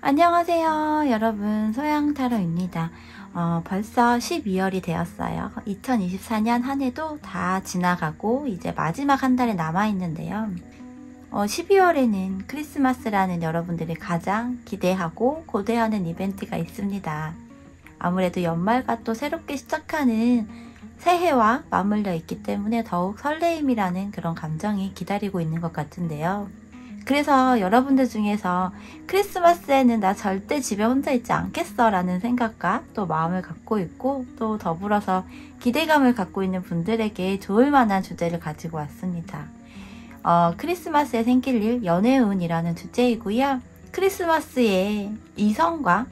안녕하세요 여러분, 소양타로입니다. 벌써 12월이 되었어요. 2024년 한 해도 다 지나가고 이제 마지막 한 달이 남아있는데요. 12월에는 크리스마스라는 여러분들이 가장 기대하고 고대하는 이벤트가 있습니다. 아무래도 연말과 또 새롭게 시작하는 새해와 맞물려 있기 때문에 더욱 설레임이라는 그런 감정이 기다리고 있는 것 같은데요. 그래서 여러분들 중에서 크리스마스에는 나 절대 집에 혼자 있지 않겠어 라는 생각과 또 마음을 갖고 있고, 또 더불어서 기대감을 갖고 있는 분들에게 좋을 만한 주제를 가지고 왔습니다. 크리스마스에 생길 일, 연애운이라는 주제이고요. 크리스마스에 이성과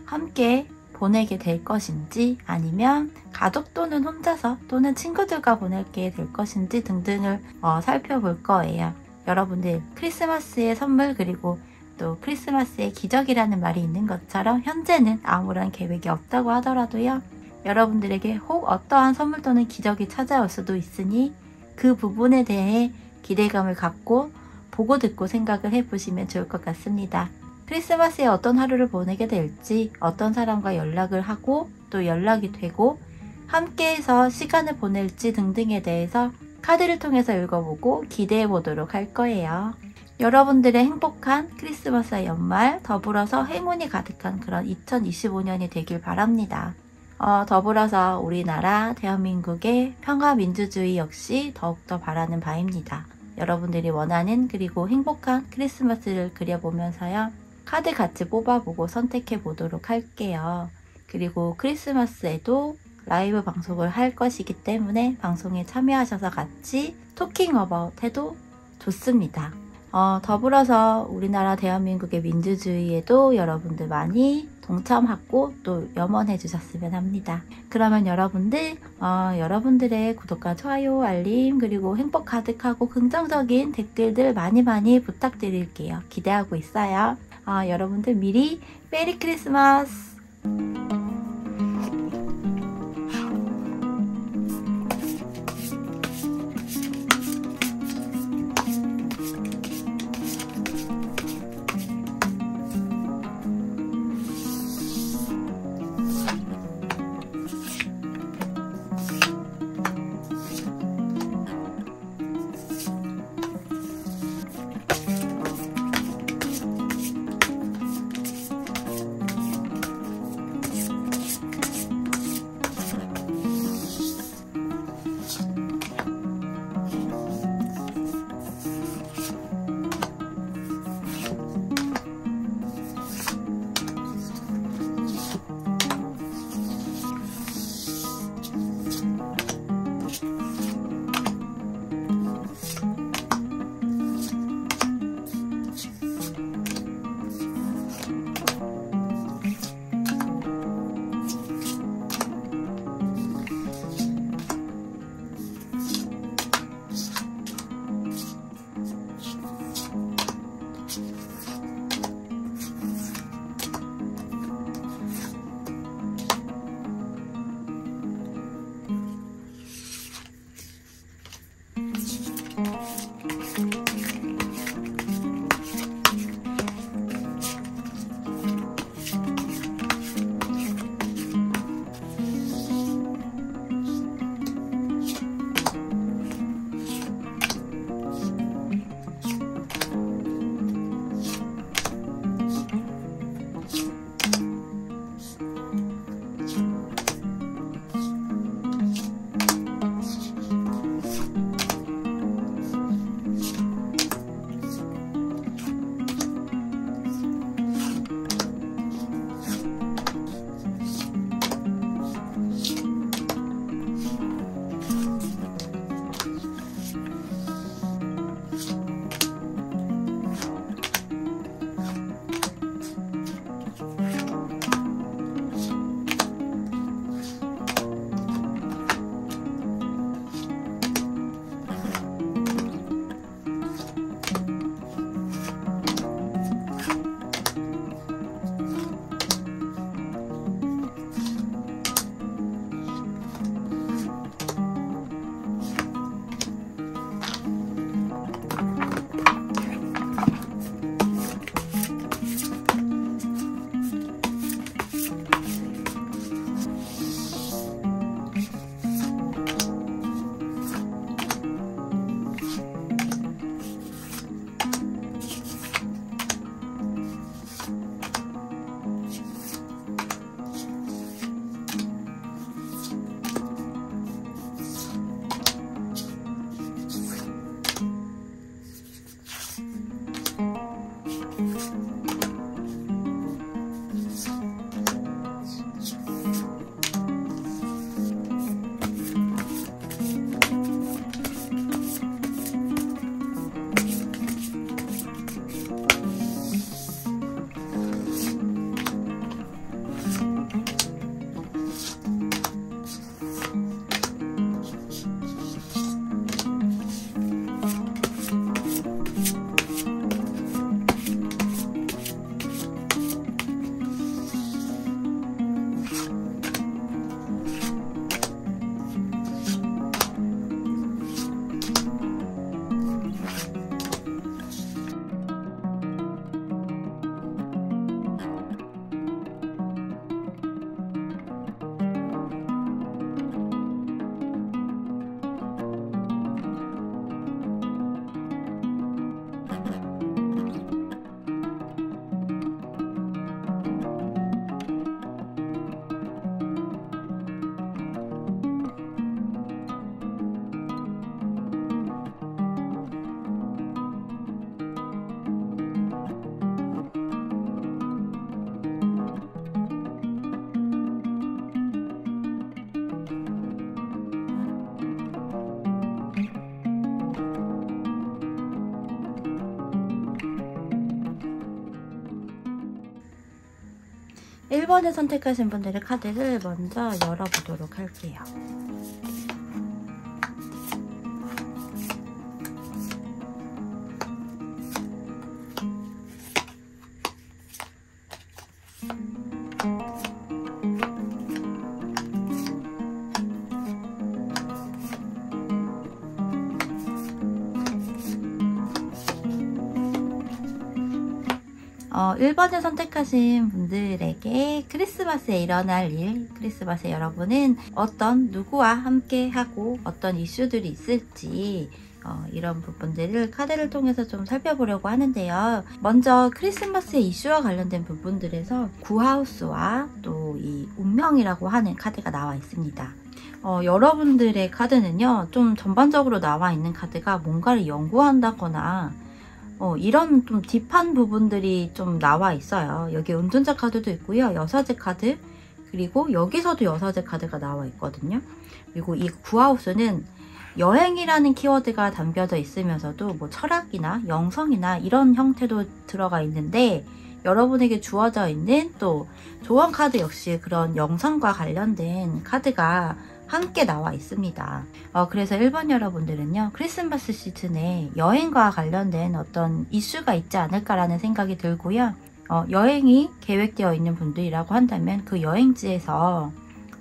함께 보내게 될 것인지, 아니면 가족 또는 혼자서 또는 친구들과 보내게 될 것인지 등등을 살펴볼 거예요. 여러분들 크리스마스의 선물, 그리고 또 크리스마스의 기적이라는 말이 있는 것처럼 현재는 아무런 계획이 없다고 하더라도요, 여러분들에게 혹 어떠한 선물 또는 기적이 찾아올 수도 있으니 그 부분에 대해 기대감을 갖고 보고 듣고 생각을 해보시면 좋을 것 같습니다. 크리스마스에 어떤 하루를 보내게 될지, 어떤 사람과 연락을 하고 또 연락이 되고 함께해서 시간을 보낼지 등등에 대해서 카드를 통해서 읽어보고 기대해 보도록 할 거예요. 여러분들의 행복한 크리스마스와 연말, 더불어서 행운이 가득한 그런 2025년이 되길 바랍니다. 더불어서 우리나라 대한민국의 평화 민주주의 역시 더욱더 바라는 바입니다. 여러분들이 원하는 그리고 행복한 크리스마스를 그려보면서요, 카드 같이 뽑아보고 선택해 보도록 할게요. 그리고 크리스마스에도 라이브 방송을 할 것이기 때문에 방송에 참여하셔서 같이 토킹 어바웃 해도 좋습니다. 더불어서 우리나라 대한민국의 민주주의에도 여러분들 많이 동참하고 또 염원해 주셨으면 합니다. 그러면 여러분들, 여러분들의 구독과 좋아요, 알림, 그리고 행복 가득하고 긍정적인 댓글들 많이 부탁드릴게요. 기대하고 있어요. 여러분들 미리 메리 크리스마스! 1번을 선택하신 분들의 카드를 먼저 열어보도록 할게요. 어, 1번을 선택하신 분들에게 크리스마스에 일어날 일, 크리스마스에 여러분은 어떤 누구와 함께 하고 어떤 이슈들이 있을지 이런 부분들을 카드를 통해서 좀 살펴보려고 하는데요. 먼저 크리스마스의 이슈와 관련된 부분들에서 구하우스와 또 이 운명이라고 하는 카드가 나와 있습니다. 여러분들의 카드는요, 좀 전반적으로 나와 있는 카드가 뭔가를 연구한다거나 이런 좀 딥한 부분들이 좀 나와 있어요. 여기 운전자 카드도 있고요. 여사제 카드, 그리고 여기서도 여사제 카드가 나와 있거든요. 그리고 이 구하우스는 여행이라는 키워드가 담겨져 있으면서도 뭐 철학이나 영성이나 이런 형태도 들어가 있는데, 여러분에게 주어져 있는 또 조언 카드 역시 그런 영성과 관련된 카드가 함께 나와 있습니다. 그래서 1번 여러분들은요, 크리스마스 시즌에 여행과 관련된 어떤 이슈가 있지 않을까라는 생각이 들고요. 여행이 계획되어 있는 분들이라고 한다면 그 여행지에서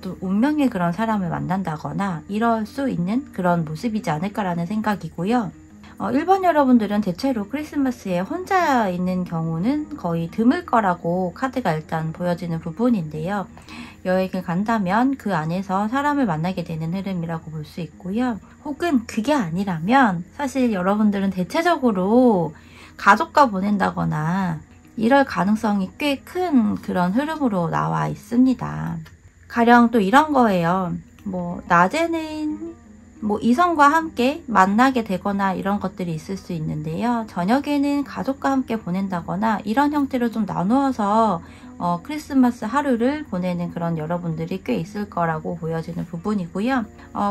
또 운명의 그런 사람을 만난다거나 이럴 수 있는 그런 모습이지 않을까라는 생각이고요. 1번 여러분들은 대체로 크리스마스에 혼자 있는 경우는 거의 드물 거라고 카드가 일단 보여지는 부분인데요. 여행을 간다면 그 안에서 사람을 만나게 되는 흐름이라고 볼 수 있고요. 혹은 그게 아니라면 사실 여러분들은 대체적으로 가족과 보낸다거나 이럴 가능성이 꽤 큰 그런 흐름으로 나와 있습니다. 가령 또 이런 거예요. 뭐 낮에는 뭐 이성과 함께 만나게 되거나 이런 것들이 있을 수 있는데요. 저녁에는 가족과 함께 보낸다거나 이런 형태로 좀 나누어서 크리스마스 하루를 보내는 그런 여러분들이 꽤 있을 거라고 보여지는 부분이고요.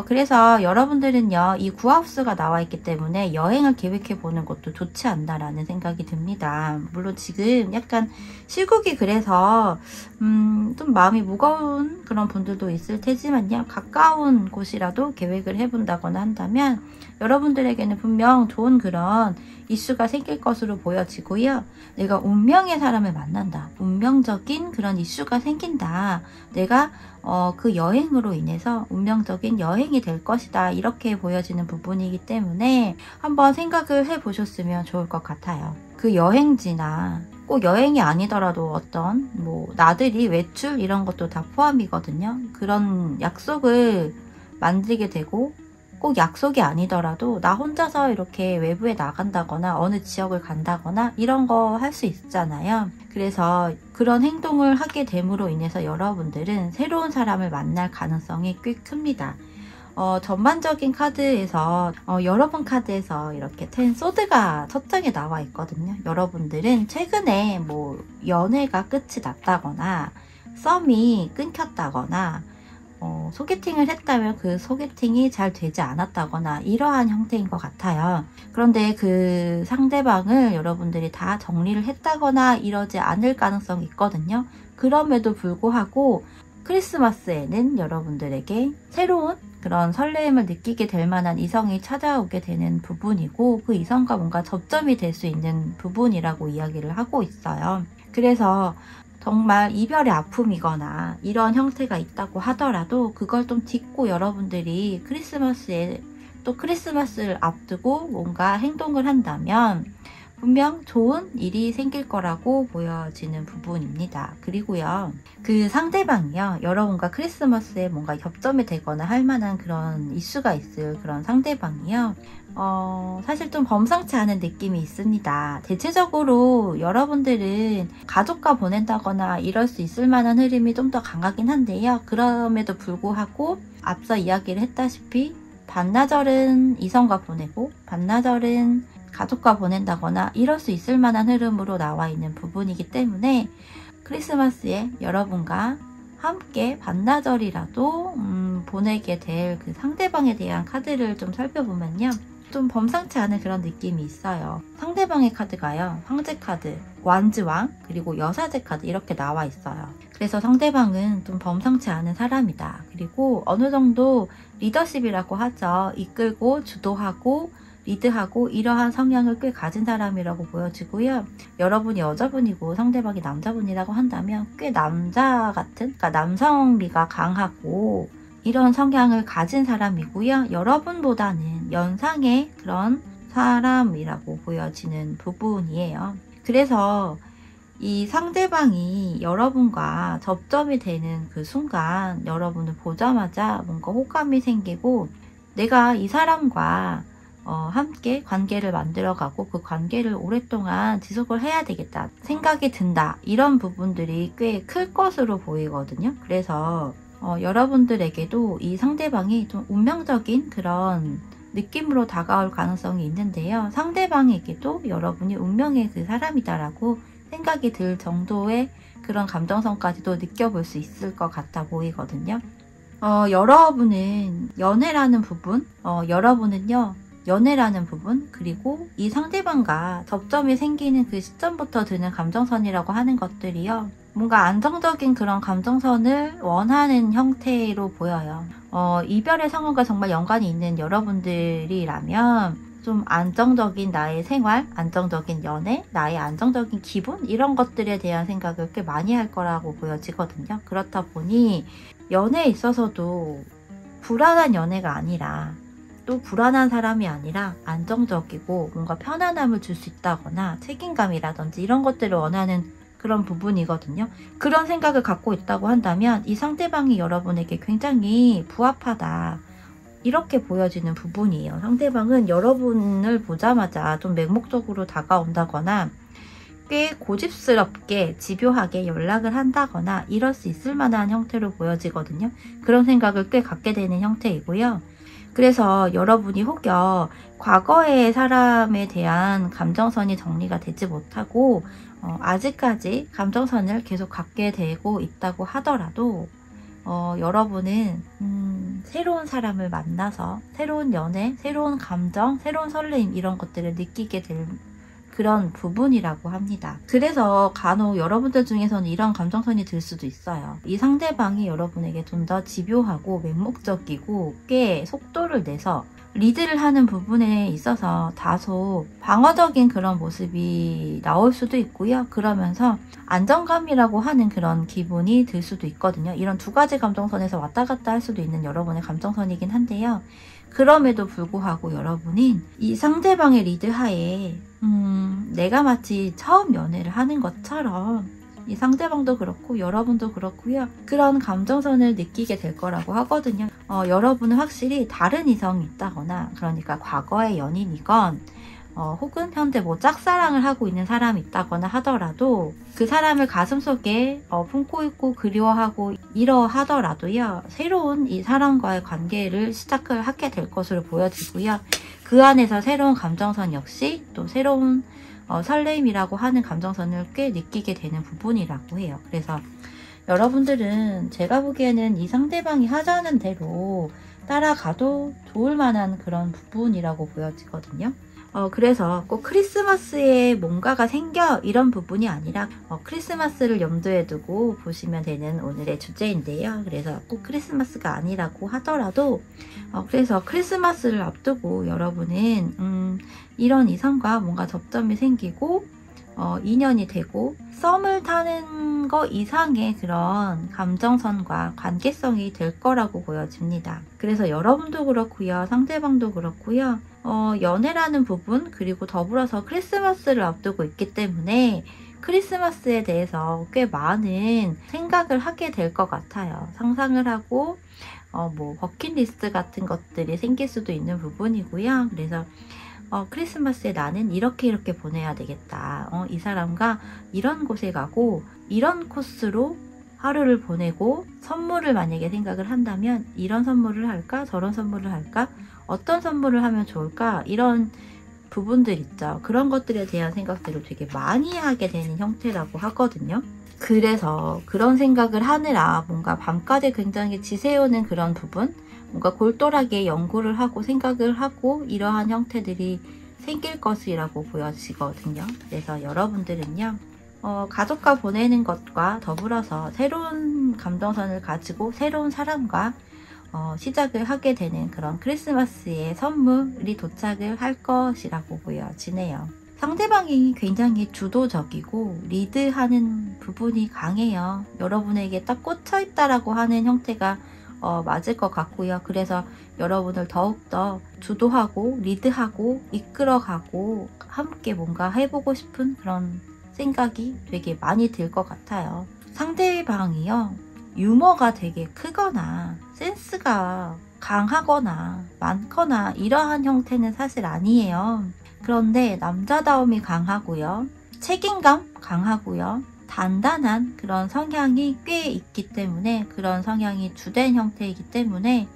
그래서 여러분들은요, 이 구하우스가 나와 있기 때문에 여행을 계획해 보는 것도 좋지 않나라는 생각이 듭니다. 물론 지금 약간 시국이 그래서 좀 마음이 무거운 그런 분들도 있을 테지만요, 가까운 곳이라도 계획을 해본다거나 한다면 여러분들에게는 분명 좋은 그런 이슈가 생길 것으로 보여지고요. 내가 운명의 사람을 만난다, 운명적인 그런 이슈가 생긴다, 내가 그 여행으로 인해서 운명적인 여행이 될 것이다, 이렇게 보여지는 부분이기 때문에 한번 생각을 해보셨으면 좋을 것 같아요. 그 여행지나 꼭 여행이 아니더라도 어떤 뭐 나들이, 외출 이런 것도 다 포함이거든요. 그런 약속을 만들게 되고, 꼭 약속이 아니더라도 나 혼자서 이렇게 외부에 나간다거나 어느 지역을 간다거나 이런 거 할 수 있잖아요. 그래서 그런 행동을 하게 됨으로 인해서 여러분들은 새로운 사람을 만날 가능성이 꽤 큽니다. 전반적인 카드에서 여러분 카드에서 이렇게 텐 소드가 첫 장에 나와 있거든요. 여러분들은 최근에 뭐 연애가 끝이 났다거나 썸이 끊겼다거나 소개팅을 했다면 그 소개팅이 잘 되지 않았다거나 이러한 형태인 것 같아요. 그런데 그 상대방을 여러분들이 다 정리를 했다거나 이러지 않을 가능성이 있거든요. 그럼에도 불구하고 크리스마스에는 여러분들에게 새로운 그런 설레임을 느끼게 될 만한 이성이 찾아오게 되는 부분이고, 그 이성과 뭔가 접점이 될 수 있는 부분이라고 이야기를 하고 있어요. 그래서 정말 이별의 아픔이거나 이런 형태가 있다고 하더라도 그걸 좀 딛고 여러분들이 크리스마스에 또 크리스마스를 앞두고 뭔가 행동을 한다면 분명 좋은 일이 생길 거라고 보여지는 부분입니다. 그리고요, 그 상대방이요, 여러분과 크리스마스에 뭔가 접점이 되거나 할 만한 그런 이슈가 있을 그런 상대방이요, 사실 좀 범상치 않은 느낌이 있습니다. 대체적으로 여러분들은 가족과 보낸다거나 이럴 수 있을 만한 흐름이 좀 더 강하긴 한데요. 그럼에도 불구하고 앞서 이야기를 했다시피 반나절은 이성과 보내고 반나절은 가족과 보낸다거나 이럴 수 있을 만한 흐름으로 나와 있는 부분이기 때문에 크리스마스에 여러분과 함께 반나절이라도 보내게 될 그 상대방에 대한 카드를 좀 살펴보면요, 좀 범상치 않은 그런 느낌이 있어요. 상대방의 카드가요, 황제 카드, 완즈왕, 그리고 여사제 카드 이렇게 나와 있어요. 그래서 상대방은 좀 범상치 않은 사람이다. 그리고 어느 정도 리더십이라고 하죠. 이끌고 주도하고 리드하고 이러한 성향을 꽤 가진 사람이라고 보여지고요. 여러분이 여자분이고 상대방이 남자분이라고 한다면 꽤 남자 같은, 그러니까 남성미가 강하고 이런 성향을 가진 사람이고요. 여러분보다는 연상의 그런 사람이라고 보여지는 부분이에요. 그래서 이 상대방이 여러분과 접점이 되는 그 순간 여러분을 보자마자 뭔가 호감이 생기고 내가 이 사람과 함께 관계를 만들어가고 그 관계를 오랫동안 지속을 해야 되겠다 생각이 든다. 이런 부분들이 꽤 클 것으로 보이거든요. 그래서 여러분들에게도 이 상대방이 좀 운명적인 그런 느낌으로 다가올 가능성이 있는데요. 상대방에게도 여러분이 운명의 그 사람이다라고 생각이 들 정도의 그런 감정선까지도 느껴볼 수 있을 것 같아 보이거든요. 여러분은 연애라는 부분, 연애라는 부분, 그리고 이 상대방과 접점이 생기는 그 시점부터 드는 감정선이라고 하는 것들이요. 뭔가 안정적인 그런 감정선을 원하는 형태로 보여요. 이별의 상황과 정말 연관이 있는 여러분들이라면 좀 안정적인 나의 생활, 안정적인 연애, 나의 안정적인 기분 이런 것들에 대한 생각을 꽤 많이 할 거라고 보여지거든요. 그렇다 보니 연애에 있어서도 불안한 연애가 아니라 또 불안한 사람이 아니라 안정적이고 뭔가 편안함을 줄 수 있다거나 책임감이라든지 이런 것들을 원하는 그런 부분이거든요. 그런 생각을 갖고 있다고 한다면 이 상대방이 여러분에게 굉장히 부합하다. 이렇게 보여지는 부분이에요. 상대방은 여러분을 보자마자 좀 맹목적으로 다가온다거나 꽤 고집스럽게 집요하게 연락을 한다거나 이럴 수 있을 만한 형태로 보여지거든요. 그런 생각을 꽤 갖게 되는 형태이고요. 그래서 여러분이 혹여 과거의 사람에 대한 감정선이 정리가 되지 못하고 아직까지 감정선을 계속 갖게 되고 있다고 하더라도 여러분은 새로운 사람을 만나서 새로운 연애, 새로운 감정, 새로운 설레임 이런 것들을 느끼게 될 그런 부분이라고 합니다. 그래서 간혹 여러분들 중에서는 이런 감정선이 들 수도 있어요. 이 상대방이 여러분에게 좀 더 집요하고 맹목적이고 꽤 속도를 내서 리드를 하는 부분에 있어서 다소 방어적인 그런 모습이 나올 수도 있고요. 그러면서 안정감이라고 하는 그런 기분이 들 수도 있거든요. 이런 두 가지 감정선에서 왔다 갔다 할 수도 있는 여러분의 감정선이긴 한데요. 그럼에도 불구하고 여러분은 이 상대방의 리드하에 내가 마치 처음 연애를 하는 것처럼 이 상대방도 그렇고 여러분도 그렇고요. 그런 감정선을 느끼게 될 거라고 하거든요. 여러분은 확실히 다른 이성이 있다거나 그러니까 과거의 연인이건 혹은 현재 뭐 짝사랑을 하고 있는 사람이 있다거나 하더라도 그 사람을 가슴속에 품고 있고 그리워하고 이러하더라도요. 새로운 이 사람과의 관계를 시작을 하게 될 것으로 보여지고요. 그 안에서 새로운 감정선 역시 또 새로운 설레임이라고 하는 감정선을 꽤 느끼게 되는 부분이라고 해요. 그래서 여러분들은 제가 보기에는 이 상대방이 하자는 대로 따라가도 좋을 만한 그런 부분이라고 보여지거든요. 그래서 꼭 크리스마스에 뭔가가 생겨 이런 부분이 아니라 크리스마스를 염두에 두고 보시면 되는 오늘의 주제인데요. 그래서 꼭 크리스마스가 아니라고 하더라도 그래서 크리스마스를 앞두고 여러분은 이런 이성과 뭔가 접점이 생기고 인연이 되고 썸을 타는 거 이상의 그런 감정선과 관계성이 될 거라고 보여집니다. 그래서 여러분도 그렇고요. 상대방도 그렇고요. 연애라는 부분 그리고 더불어서 크리스마스를 앞두고 있기 때문에 크리스마스에 대해서 꽤 많은 생각을 하게 될 것 같아요. 상상을 하고 뭐 버킷리스트 같은 것들이 생길 수도 있는 부분이고요. 그래서 크리스마스에 나는 이렇게 보내야 되겠다. 이 사람과 이런 곳에 가고 이런 코스로 하루를 보내고 선물을 만약에 생각을 한다면 이런 선물을 할까? 저런 선물을 할까? 어떤 선물을 하면 좋을까? 이런 부분들 있죠. 그런 것들에 대한 생각들을 되게 많이 하게 되는 형태라고 하거든요. 그래서 그런 생각을 하느라 뭔가 밤까지 굉장히 지새우는 그런 부분, 뭔가 골똘하게 연구를 하고 생각을 하고 이러한 형태들이 생길 것이라고 보여지거든요. 그래서 여러분들은요, 가족과 보내는 것과 더불어서 새로운 감정선을 가지고 새로운 사람과 시작을 하게 되는 그런 크리스마스의 선물이 도착을 할 것이라고 보여지네요. 상대방이 굉장히 주도적이고 리드하는 부분이 강해요. 여러분에게 딱 꽂혀있다라고 하는 형태가 맞을 것 같고요. 그래서 여러분을 더욱더 주도하고 리드하고 이끌어가고 함께 뭔가 해보고 싶은 그런 생각이 되게 많이 들 것 같아요. 상대방이요, 유머가 되게 크거나 센스가 강하거나 많거나 이러한 형태는 사실 아니에요. 그런데 남자다움이 강하고요, 책임감 강하고요, 단단한 그런 성향이 꽤 있기 때문에, 그런 성향이 주된 형태이기 때문에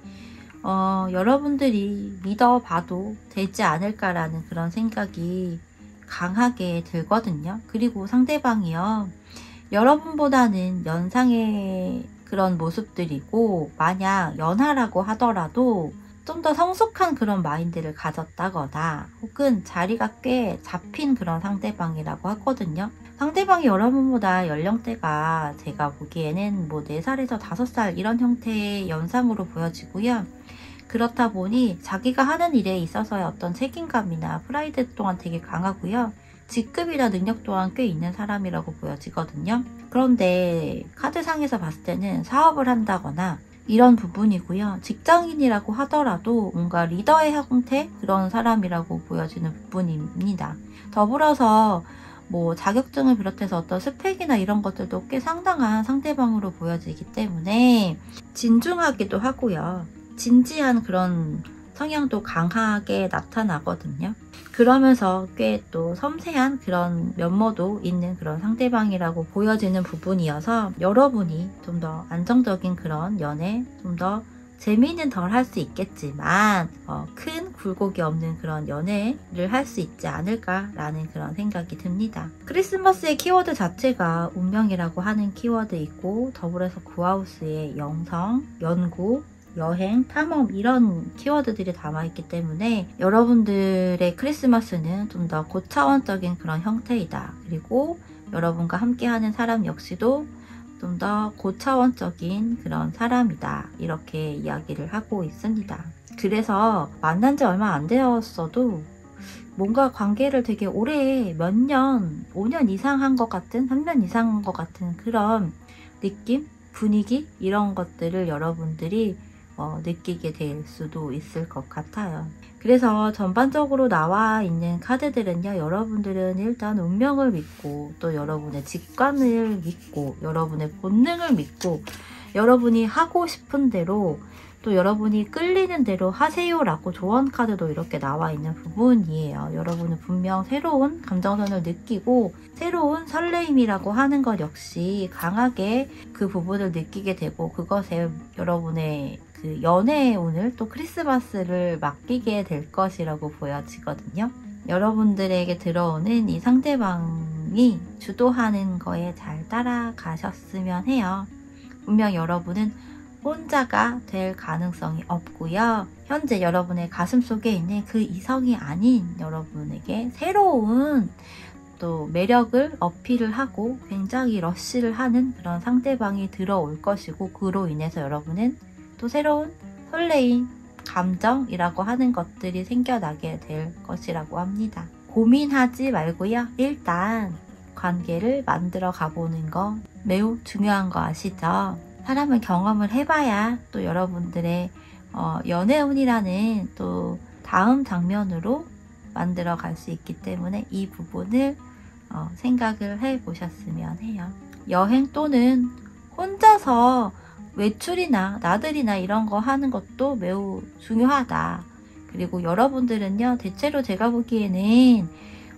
여러분들이 믿어봐도 되지 않을까라는 그런 생각이 강하게 들거든요. 그리고 상대방이요, 여러분보다는 연상의 그런 모습들이고, 만약 연하라고 하더라도 좀 더 성숙한 그런 마인드를 가졌다거나 혹은 자리가 꽤 잡힌 그런 상대방이라고 하거든요. 상대방이 여러분보다 연령대가 제가 보기에는 뭐 4살에서 5살 이런 형태의 연상으로 보여지고요. 그렇다 보니 자기가 하는 일에 있어서의 어떤 책임감이나 프라이드 또한 되게 강하고요. 직급이나 능력 또한 꽤 있는 사람이라고 보여지거든요. 그런데 카드상에서 봤을 때는 사업을 한다거나 이런 부분이고요. 직장인이라고 하더라도 뭔가 리더의 형태 그런 사람이라고 보여지는 부분입니다. 더불어서 뭐 자격증을 비롯해서 어떤 스펙이나 이런 것들도 꽤 상당한 상대방으로 보여지기 때문에 진중하기도 하고요. 진지한 그런 성향도 강하게 나타나거든요. 그러면서 꽤 또 섬세한 그런 면모도 있는 그런 상대방이라고 보여지는 부분이어서 여러분이 좀 더 안정적인 그런 연애, 좀 더 재미는 덜 할 수 있겠지만 큰 굴곡이 없는 그런 연애를 할 수 있지 않을까라는 그런 생각이 듭니다. 크리스마스의 키워드 자체가 운명이라고 하는 키워드이고, 더불어서 구하우스의 영성, 연구, 여행, 탐험 이런 키워드들이 담아있기 때문에 여러분들의 크리스마스는 좀 더 고차원적인 그런 형태이다. 그리고 여러분과 함께하는 사람 역시도 좀 더 고차원적인 그런 사람이다. 이렇게 이야기를 하고 있습니다. 그래서 만난 지 얼마 안 되었어도 뭔가 관계를 되게 오래 몇 년, 5년 이상 한 것 같은, 3년 이상 한 것 같은 그런 느낌, 분위기 이런 것들을 여러분들이 느끼게 될 수도 있을 것 같아요. 그래서 전반적으로 나와 있는 카드들은요, 여러분들은 일단 운명을 믿고, 또 여러분의 직관을 믿고, 여러분의 본능을 믿고, 여러분이 하고 싶은 대로, 또 여러분이 끌리는 대로 하세요라고 조언 카드도 이렇게 나와 있는 부분이에요. 여러분은 분명 새로운 감정선을 느끼고 새로운 설레임이라고 하는 것 역시 강하게 그 부분을 느끼게 되고, 그것에 여러분의 그 연애의 운을, 또 크리스마스를 맡기게 될 것이라고 보여지거든요. 여러분들에게 들어오는 이 상대방이 주도하는 거에 잘 따라가셨으면 해요. 분명 여러분은 혼자가 될 가능성이 없고요. 현재 여러분의 가슴속에 있는 그 이성이 아닌 여러분에게 새로운 또 매력을 어필을 하고 굉장히 러쉬를 하는 그런 상대방이 들어올 것이고, 그로 인해서 여러분은 또 새로운 설레임, 감정이라고 하는 것들이 생겨나게 될 것이라고 합니다. 고민하지 말고요. 일단 관계를 만들어 가보는 거 매우 중요한 거 아시죠? 사람은 경험을 해봐야 또 여러분들의 연애운이라는 또 다음 장면으로 만들어 갈 수 있기 때문에 이 부분을 생각을 해보셨으면 해요. 여행 또는 혼자서 외출이나 나들이나 이런 거 하는 것도 매우 중요하다. 그리고 여러분들은요, 대체로 제가 보기에는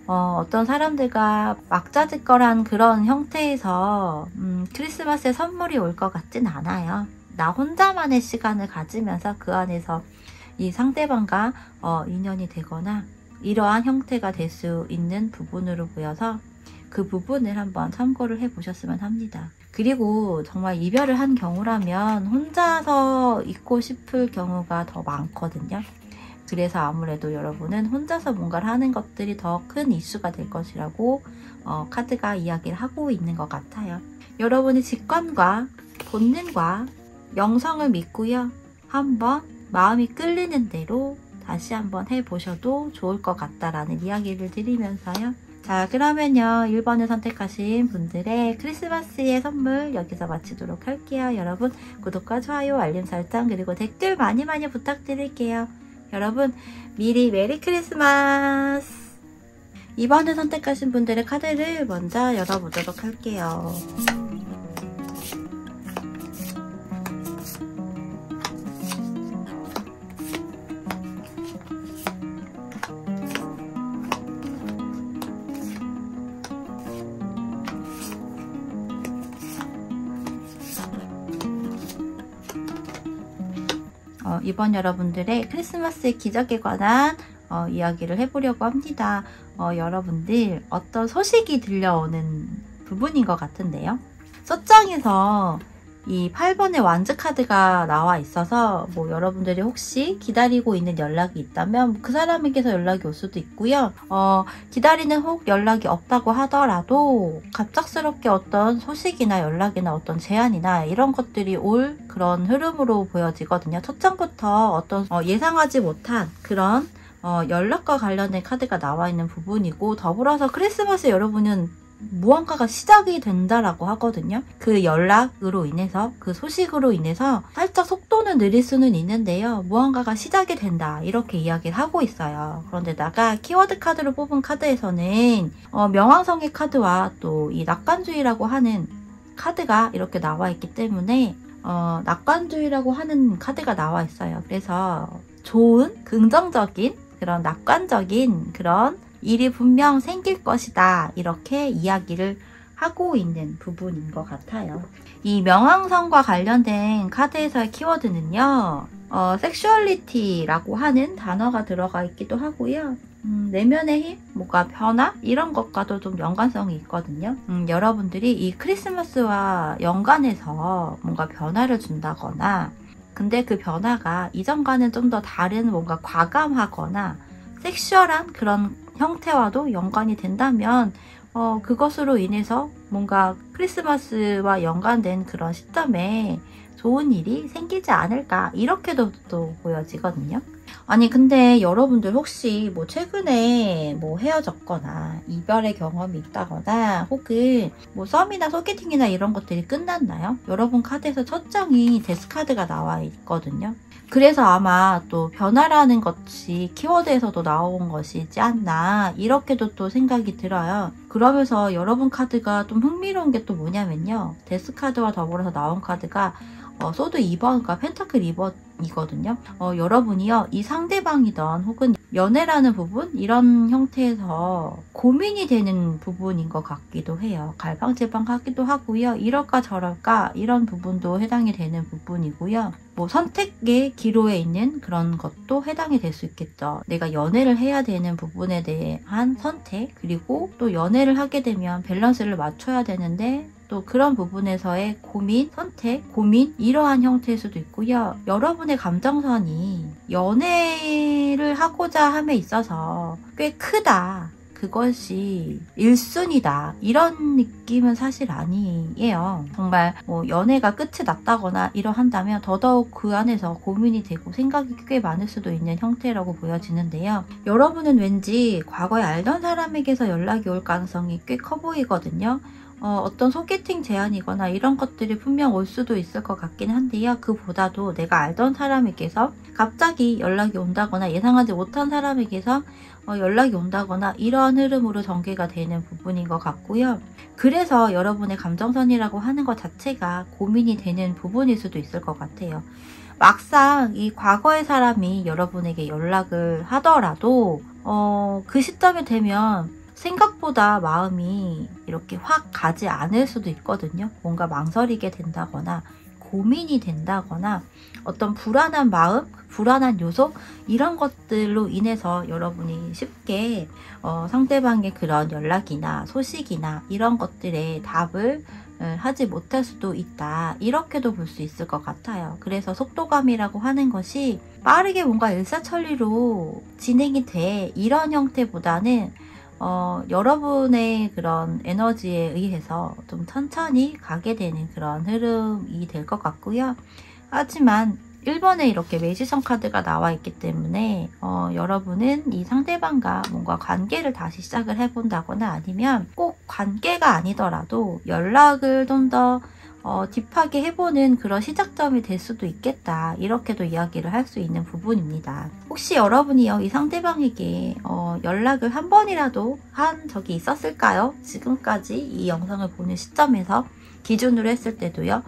어떤 사람들과 막자지껄한 그런 형태에서 크리스마스에 선물이 올 것 같진 않아요. 나 혼자만의 시간을 가지면서 그 안에서 이 상대방과 인연이 되거나 이러한 형태가 될 수 있는 부분으로 보여서 그 부분을 한번 참고를 해보셨으면 합니다. 그리고 정말 이별을 한 경우라면 혼자서 있고 싶을 경우가 더 많거든요. 그래서 아무래도 여러분은 혼자서 뭔가를 하는 것들이 더 큰 이슈가 될 것이라고 카드가 이야기를 하고 있는 것 같아요. 여러분의 직관과 본능과 영성을 믿고요. 한번 마음이 끌리는 대로 다시 한번 해보셔도 좋을 것 같다라는 이야기를 드리면서요. 자, 그러면요. 1번을 선택하신 분들의 크리스마스의 선물 여기서 마치도록 할게요. 여러분 구독과 좋아요, 알림 설정 그리고 댓글 많이 부탁드릴게요. 여러분 미리 메리 크리스마스! 2번을 선택하신 분들의 카드를 먼저 열어보도록 할게요. 이번 여러분들의 크리스마스의 기적에 관한 이야기를 해보려고 합니다. 여러분들 어떤 소식이 들려오는 부분인 것 같은데요. 소장에서 이 8번의 완즈 카드가 나와 있어서 뭐 여러분들이 혹시 기다리고 있는 연락이 있다면 그 사람에게서 연락이 올 수도 있고요. 기다리는 혹 연락이 없다고 하더라도 갑작스럽게 어떤 소식이나 연락이나 어떤 제안이나 이런 것들이 올 그런 흐름으로 보여지거든요. 첫 장부터 어떤 예상하지 못한 그런 연락과 관련된 카드가 나와 있는 부분이고, 더불어서 크리스마스 여러분은 무언가가 시작이 된다라고 하거든요. 그 연락으로 인해서, 그 소식으로 인해서 살짝 속도는 느릴 수는 있는데요. 무언가가 시작이 된다 이렇게 이야기를 하고 있어요. 그런데다가 키워드 카드로 뽑은 카드에서는 명왕성의 카드와 또 이 낙관주의라고 하는 카드가 이렇게 나와 있기 때문에 낙관주의라고 하는 카드가 나와 있어요. 그래서 좋은 긍정적인 그런 낙관적인 그런 일이 분명 생길 것이다 이렇게 이야기를 하고 있는 부분인 것 같아요. 이 명왕성과 관련된 카드에서의 키워드는요, 섹슈얼리티라고 하는 단어가 들어가 있기도 하고요. 내면의 힘, 뭔가 변화 이런 것과도 좀 연관성이 있거든요. 여러분들이 이 크리스마스와 연관해서 뭔가 변화를 준다거나, 근데 그 변화가 이전과는 좀 더 다른 뭔가 과감하거나 섹슈얼한 그런 형태와도 연관이 된다면 그것으로 인해서 뭔가 크리스마스와 연관된 그런 시점에 좋은 일이 생기지 않을까 이렇게도 또 보여지거든요. 아니 근데 여러분들 혹시 뭐 최근에 뭐 헤어졌거나 이별의 경험이 있다거나 혹은 뭐 썸이나 소개팅이나 이런 것들이 끝났나요? 여러분 카드에서 첫 장이 데스 카드가 나와 있거든요. 그래서 아마 또 변화라는 것이 키워드에서도 나온 것이지 않나 이렇게도 또 생각이 들어요. 그러면서 여러분 카드가 좀 흥미로운 게 또 뭐냐면요, 데스 카드와 더불어서 나온 카드가 소드 2번과 펜타클 2번이거든요. 여러분이요, 이 상대방이던 혹은 연애라는 부분 이런 형태에서 고민이 되는 부분인 것 같기도 해요. 갈팡질팡하기도 하고요. 이럴까 저럴까 이런 부분도 해당이 되는 부분이고요. 뭐 선택의 기로에 있는 그런 것도 해당이 될 수 있겠죠. 내가 연애를 해야 되는 부분에 대한 선택, 그리고 또 연애를 하게 되면 밸런스를 맞춰야 되는데 또 그런 부분에서의 고민, 선택, 고민 이러한 형태일 수도 있고요. 여러분의 감정선이 연애를 하고자 함에 있어서 꽤 크다, 그것이 1순위다 이런 느낌은 사실 아니에요. 정말 뭐 연애가 끝이 났다거나 이러한다면 더더욱 그 안에서 고민이 되고 생각이 꽤 많을 수도 있는 형태라고 보여지는데요. 여러분은 왠지 과거에 알던 사람에게서 연락이 올 가능성이 꽤 커 보이거든요. 어떤 소개팅 제안이거나 이런 것들이 분명 올 수도 있을 것 같긴 한데요. 그보다도 내가 알던 사람에게서 갑자기 연락이 온다거나 예상하지 못한 사람에게서 연락이 온다거나 이러한 흐름으로 전개가 되는 부분인 것 같고요. 그래서 여러분의 감정선이라고 하는 것 자체가 고민이 되는 부분일 수도 있을 것 같아요. 막상 이 과거의 사람이 여러분에게 연락을 하더라도 그 시점이 되면 생각보다 마음이 이렇게 확 가지 않을 수도 있거든요. 뭔가 망설이게 된다거나 고민이 된다거나 어떤 불안한 마음, 불안한 요소 이런 것들로 인해서 여러분이 쉽게 상대방의 그런 연락이나 소식이나 이런 것들에 답을 하지 못할 수도 있다. 이렇게도 볼 수 있을 것 같아요. 그래서 속도감이라고 하는 것이 빠르게 뭔가 일사천리로 진행이 돼 이런 형태보다는 여러분의 그런 에너지에 의해서 좀 천천히 가게 되는 그런 흐름이 될 것 같고요. 하지만 1번에 이렇게 매지션 카드가 나와 있기 때문에 여러분은 이 상대방과 뭔가 관계를 다시 시작을 해본다거나 아니면 꼭 관계가 아니더라도 연락을 좀 더 딥하게 해보는 그런 시작점이 될 수도 있겠다. 이렇게도 이야기를 할 수 있는 부분입니다. 혹시 여러분이요, 이 상대방에게 연락을 한 번이라도 한 적이 있었을까요? 지금까지 이 영상을 보는 시점에서 기준으로 했을 때도요.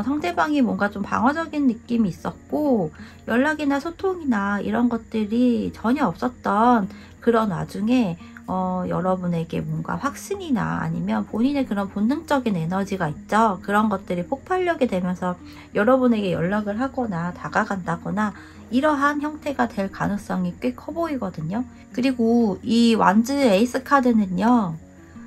상대방이 뭔가 좀 방어적인 느낌이 있었고 연락이나 소통이나 이런 것들이 전혀 없었던 그런 와중에 여러분에게 뭔가 확신이나 아니면 본인의 그런 본능적인 에너지가 있죠. 그런 것들이 폭발력이 되면서 여러분에게 연락을 하거나 다가간다거나 이러한 형태가 될 가능성이 꽤 커 보이거든요. 그리고 이 완즈 에이스 카드는요,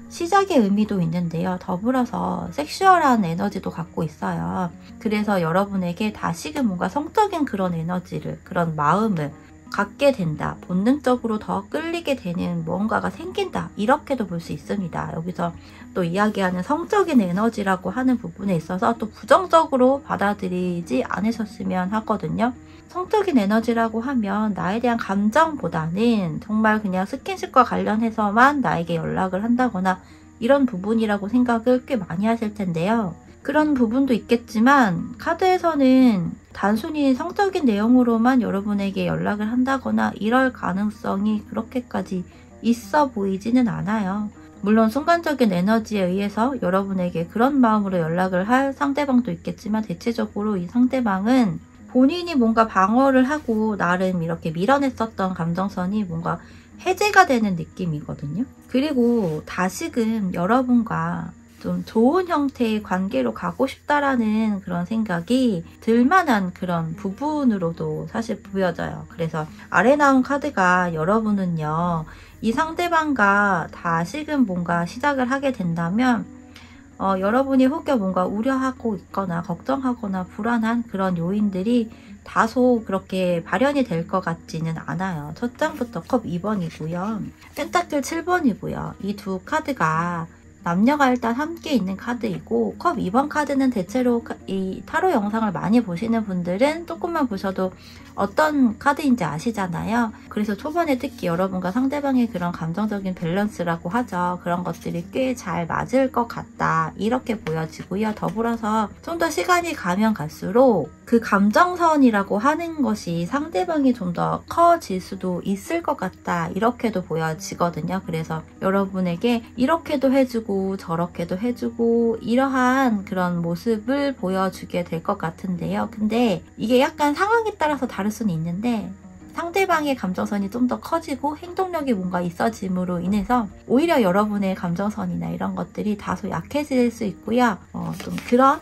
시작의 의미도 있는데요. 더불어서 섹슈얼한 에너지도 갖고 있어요. 그래서 여러분에게 다시금 뭔가 성적인 그런 에너지를, 그런 마음을 갖게 된다. 본능적으로 더 끌리게 되는 뭔가가 생긴다. 이렇게도 볼 수 있습니다. 여기서 또 이야기하는 성적인 에너지라고 하는 부분에 있어서 또 부정적으로 받아들이지 않으셨으면 하거든요. 성적인 에너지라고 하면 나에 대한 감정보다는 정말 그냥 스킨십과 관련해서만 나에게 연락을 한다거나 이런 부분이라고 생각을 꽤 많이 하실 텐데요. 그런 부분도 있겠지만 카드에서는 단순히 성적인 내용으로만 여러분에게 연락을 한다거나 이럴 가능성이 그렇게까지 있어 보이지는 않아요. 물론 순간적인 에너지에 의해서 여러분에게 그런 마음으로 연락을 할 상대방도 있겠지만 대체적으로 이 상대방은 본인이 뭔가 방어를 하고 나름 이렇게 밀어냈었던 감정선이 뭔가 해제가 되는 느낌이거든요. 그리고 다시금 여러분과 좀 좋은 형태의 관계로 가고 싶다라는 그런 생각이 들만한 그런 부분으로도 사실 보여져요. 그래서 아래 나온 카드가 여러분은요, 이 상대방과 다시금 뭔가 시작을 하게 된다면 여러분이 혹여 뭔가 우려하고 있거나 걱정하거나 불안한 그런 요인들이 다소 그렇게 발현이 될 것 같지는 않아요. 첫 장부터 컵 2번이고요. 펜타클 7번이고요. 이 두 카드가 남녀가 일단 함께 있는 카드이고, 컵 2번 카드는 대체로 이 타로 영상을 많이 보시는 분들은 조금만 보셔도 어떤 카드인지 아시잖아요. 그래서 초반에 특히 여러분과 상대방의 그런 감정적인 밸런스라고 하죠. 그런 것들이 꽤 잘 맞을 것 같다. 이렇게 보여지고요. 더불어서 좀 더 시간이 가면 갈수록 그 감정선이라고 하는 것이 상대방이 좀 더 커질 수도 있을 것 같다. 이렇게도 보여지거든요. 그래서 여러분에게 이렇게도 해주고 저렇게도 해주고 이러한 그런 모습을 보여주게 될 것 같은데요. 근데 이게 약간 상황에 따라서 다를 수는 있는데 상대방의 감정선이 좀 더 커지고 행동력이 뭔가 있어짐으로 인해서 오히려 여러분의 감정선이나 이런 것들이 다소 약해질 수 있고요. 좀 그런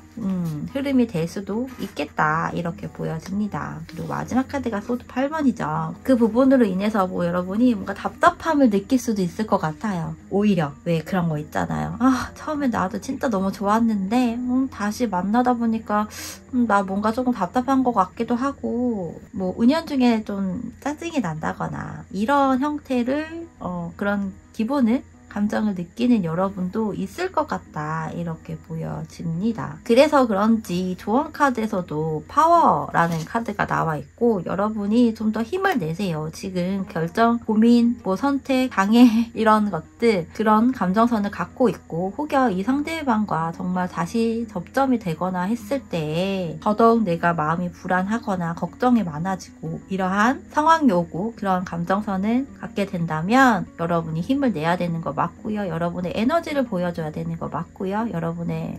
흐름이 될 수도 있겠다. 이렇게 보여집니다. 그리고 마지막 카드가 소드 8번이죠. 그 부분으로 인해서 뭐 여러분이 뭔가 답답함을 느낄 수도 있을 것 같아요. 오히려 왜 그런 거 있잖아요. 처음에 나도 진짜 너무 좋았는데 다시 만나다 보니까 나 뭔가 조금 답답한 것 같기도 하고 뭐 은연중에 좀 짜증이 난다거나 이런 형태를 그런 기분을 감정을 느끼는 여러분도 있을 것 같다. 이렇게 보여집니다. 그래서 그런지 조언 카드에서도 파워라는 카드가 나와 있고 여러분이 좀 더 힘을 내세요. 지금 결정, 고민, 뭐 선택, 방해 이런 것들 그런 감정선을 갖고 있고 혹여 이 상대방과 정말 다시 접점이 되거나 했을 때 더더욱 내가 마음이 불안하거나 걱정이 많아지고 이러한 상황이 오고 그런 감정선을 갖게 된다면 여러분이 힘을 내야 되는 거 맞고요. 여러분의 에너지를 보여줘야 되는 거 맞고요. 여러분의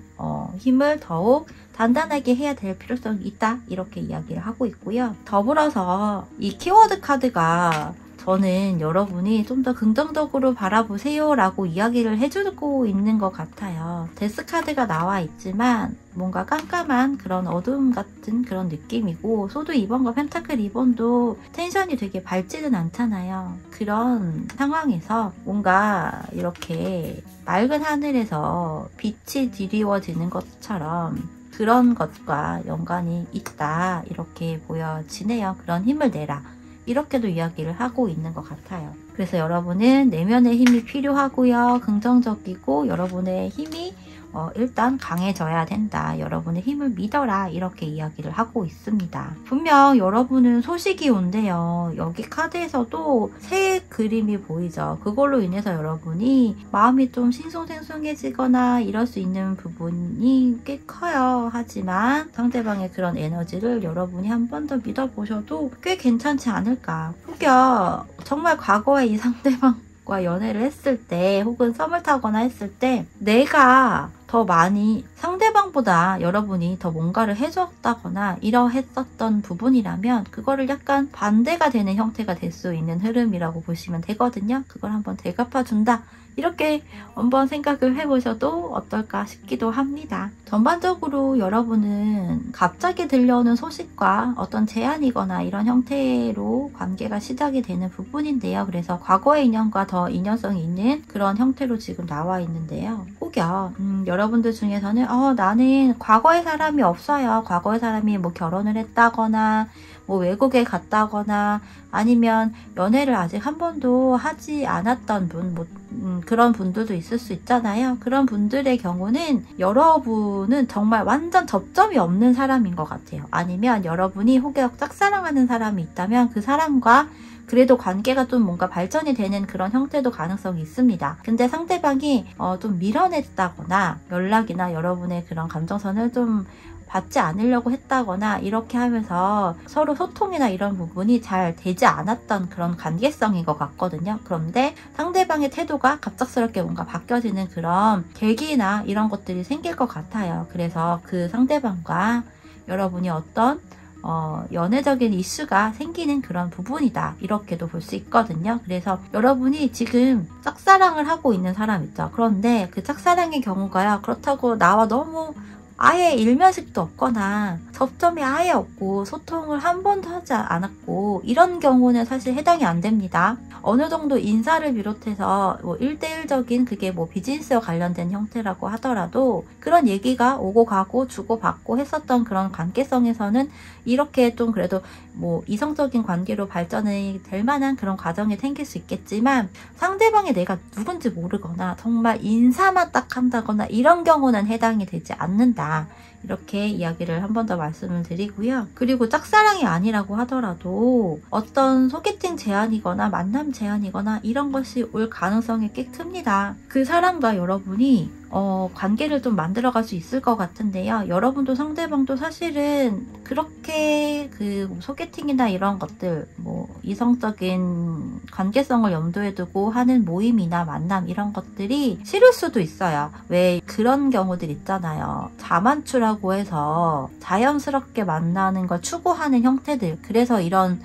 힘을 더욱 단단하게 해야 될 필요성이 있다. 이렇게 이야기를 하고 있고요. 더불어서 이 키워드 카드가 저는 여러분이 좀 더 긍정적으로 바라보세요 라고 이야기를 해주고 있는 것 같아요. 데스카드가 나와 있지만 뭔가 깜깜한 그런 어두움 같은 그런 느낌이고, 소드 2번과 펜타클 2번도 텐션이 되게 밝지는 않잖아요. 그런 상황에서 뭔가 이렇게 맑은 하늘에서 빛이 드리워지는 것처럼 그런 것과 연관이 있다, 이렇게 보여지네요. 그런 힘을 내라, 이렇게도 이야기를 하고 있는 것 같아요. 그래서 여러분은 내면의 힘이 필요하고요. 긍정적이고 여러분의 힘이 일단 강해져야 된다. 여러분의 힘을 믿어라. 이렇게 이야기를 하고 있습니다. 분명 여러분은 소식이 온대요. 여기 카드에서도 새 그림이 보이죠. 그걸로 인해서 여러분이 마음이 좀 싱숭생숭해지거나 이럴 수 있는 부분이 꽤 커요. 하지만 상대방의 그런 에너지를 여러분이 한 번 더 믿어보셔도 꽤 괜찮지 않을까. 혹여 정말 과거에 이 상대방과 연애를 했을 때, 혹은 썸을 타거나 했을 때 내가 더 많이 상대방보다 여러분이 더 뭔가를 해줬다거나 이러했었던 부분이라면 그거를 약간 반대가 되는 형태가 될 수 있는 흐름이라고 보시면 되거든요. 그걸 한번 되갚아준다, 이렇게 한번 생각을 해보셔도 어떨까 싶기도 합니다. 전반적으로 여러분은 갑자기 들려오는 소식과 어떤 제안이거나 이런 형태로 관계가 시작이 되는 부분인데요. 그래서 과거의 인연과 더 인연성이 있는 그런 형태로 지금 나와 있는데요. 혹여 여러분들 중에서는 나는 과거의 사람이 없어요. 과거의 사람이 뭐 결혼을 했다거나 뭐 외국에 갔다거나 아니면 연애를 아직 한 번도 하지 않았던 분, 그런 분들도 있을 수 있잖아요. 그런 분들의 경우는 여러분은 정말 완전 접점이 없는 사람인 것 같아요. 아니면 여러분이 혹여 짝사랑하는 사람이 있다면 그 사람과 그래도 관계가 좀 뭔가 발전이 되는 그런 형태도 가능성이 있습니다. 근데 상대방이 좀 밀어냈다거나 연락이나 여러분의 그런 감정선을 좀 받지 않으려고 했다거나 이렇게 하면서 서로 소통이나 이런 부분이 잘 되지 않았던 그런 관계성인 것 같거든요. 그런데 상대방의 태도가 갑작스럽게 뭔가 바뀌어지는 그런 계기나 이런 것들이 생길 것 같아요. 그래서 그 상대방과 여러분이 어떤 연애적인 이슈가 생기는 그런 부분이다, 이렇게도 볼 수 있거든요. 그래서 여러분이 지금 짝사랑을 하고 있는 사람 있죠. 그런데 그 짝사랑의 경우가요, 그렇다고 나와 너무 아예 일면식도 없거나 접점이 아예 없고 소통을 한 번도 하지 않았고 이런 경우는 사실 해당이 안 됩니다. 어느 정도 인사를 비롯해서 뭐 1대1적인 그게 뭐 비즈니스와 관련된 형태라고 하더라도 그런 얘기가 오고 가고 주고받고 했었던 그런 관계성에서는 이렇게 좀 그래도 뭐 이성적인 관계로 발전이 될 만한 그런 과정이 생길 수 있겠지만, 상대방이 내가 누군지 모르거나 정말 인사만 딱 한다거나 이런 경우는 해당이 되지 않는다, 이렇게 이야기를 한 번 더 말씀을 드리고요. 그리고 짝사랑이 아니라고 하더라도 어떤 소개팅 제안이거나 만남 제안이거나 이런 것이 올 가능성이 꽤 큽니다. 그 사람과 여러분이 관계를 좀 만들어갈 수 있을 것 같은데요. 여러분도 상대방도 사실은 그렇게 그 소개팅이나 이런 것들, 뭐 이성적인 관계성을 염두에 두고 하는 모임이나 만남 이런 것들이 싫을 수도 있어요. 왜 그런 경우들 있잖아요. 자만추라고 해서 자연스럽게 만나는 걸 추구하는 형태들. 그래서 이런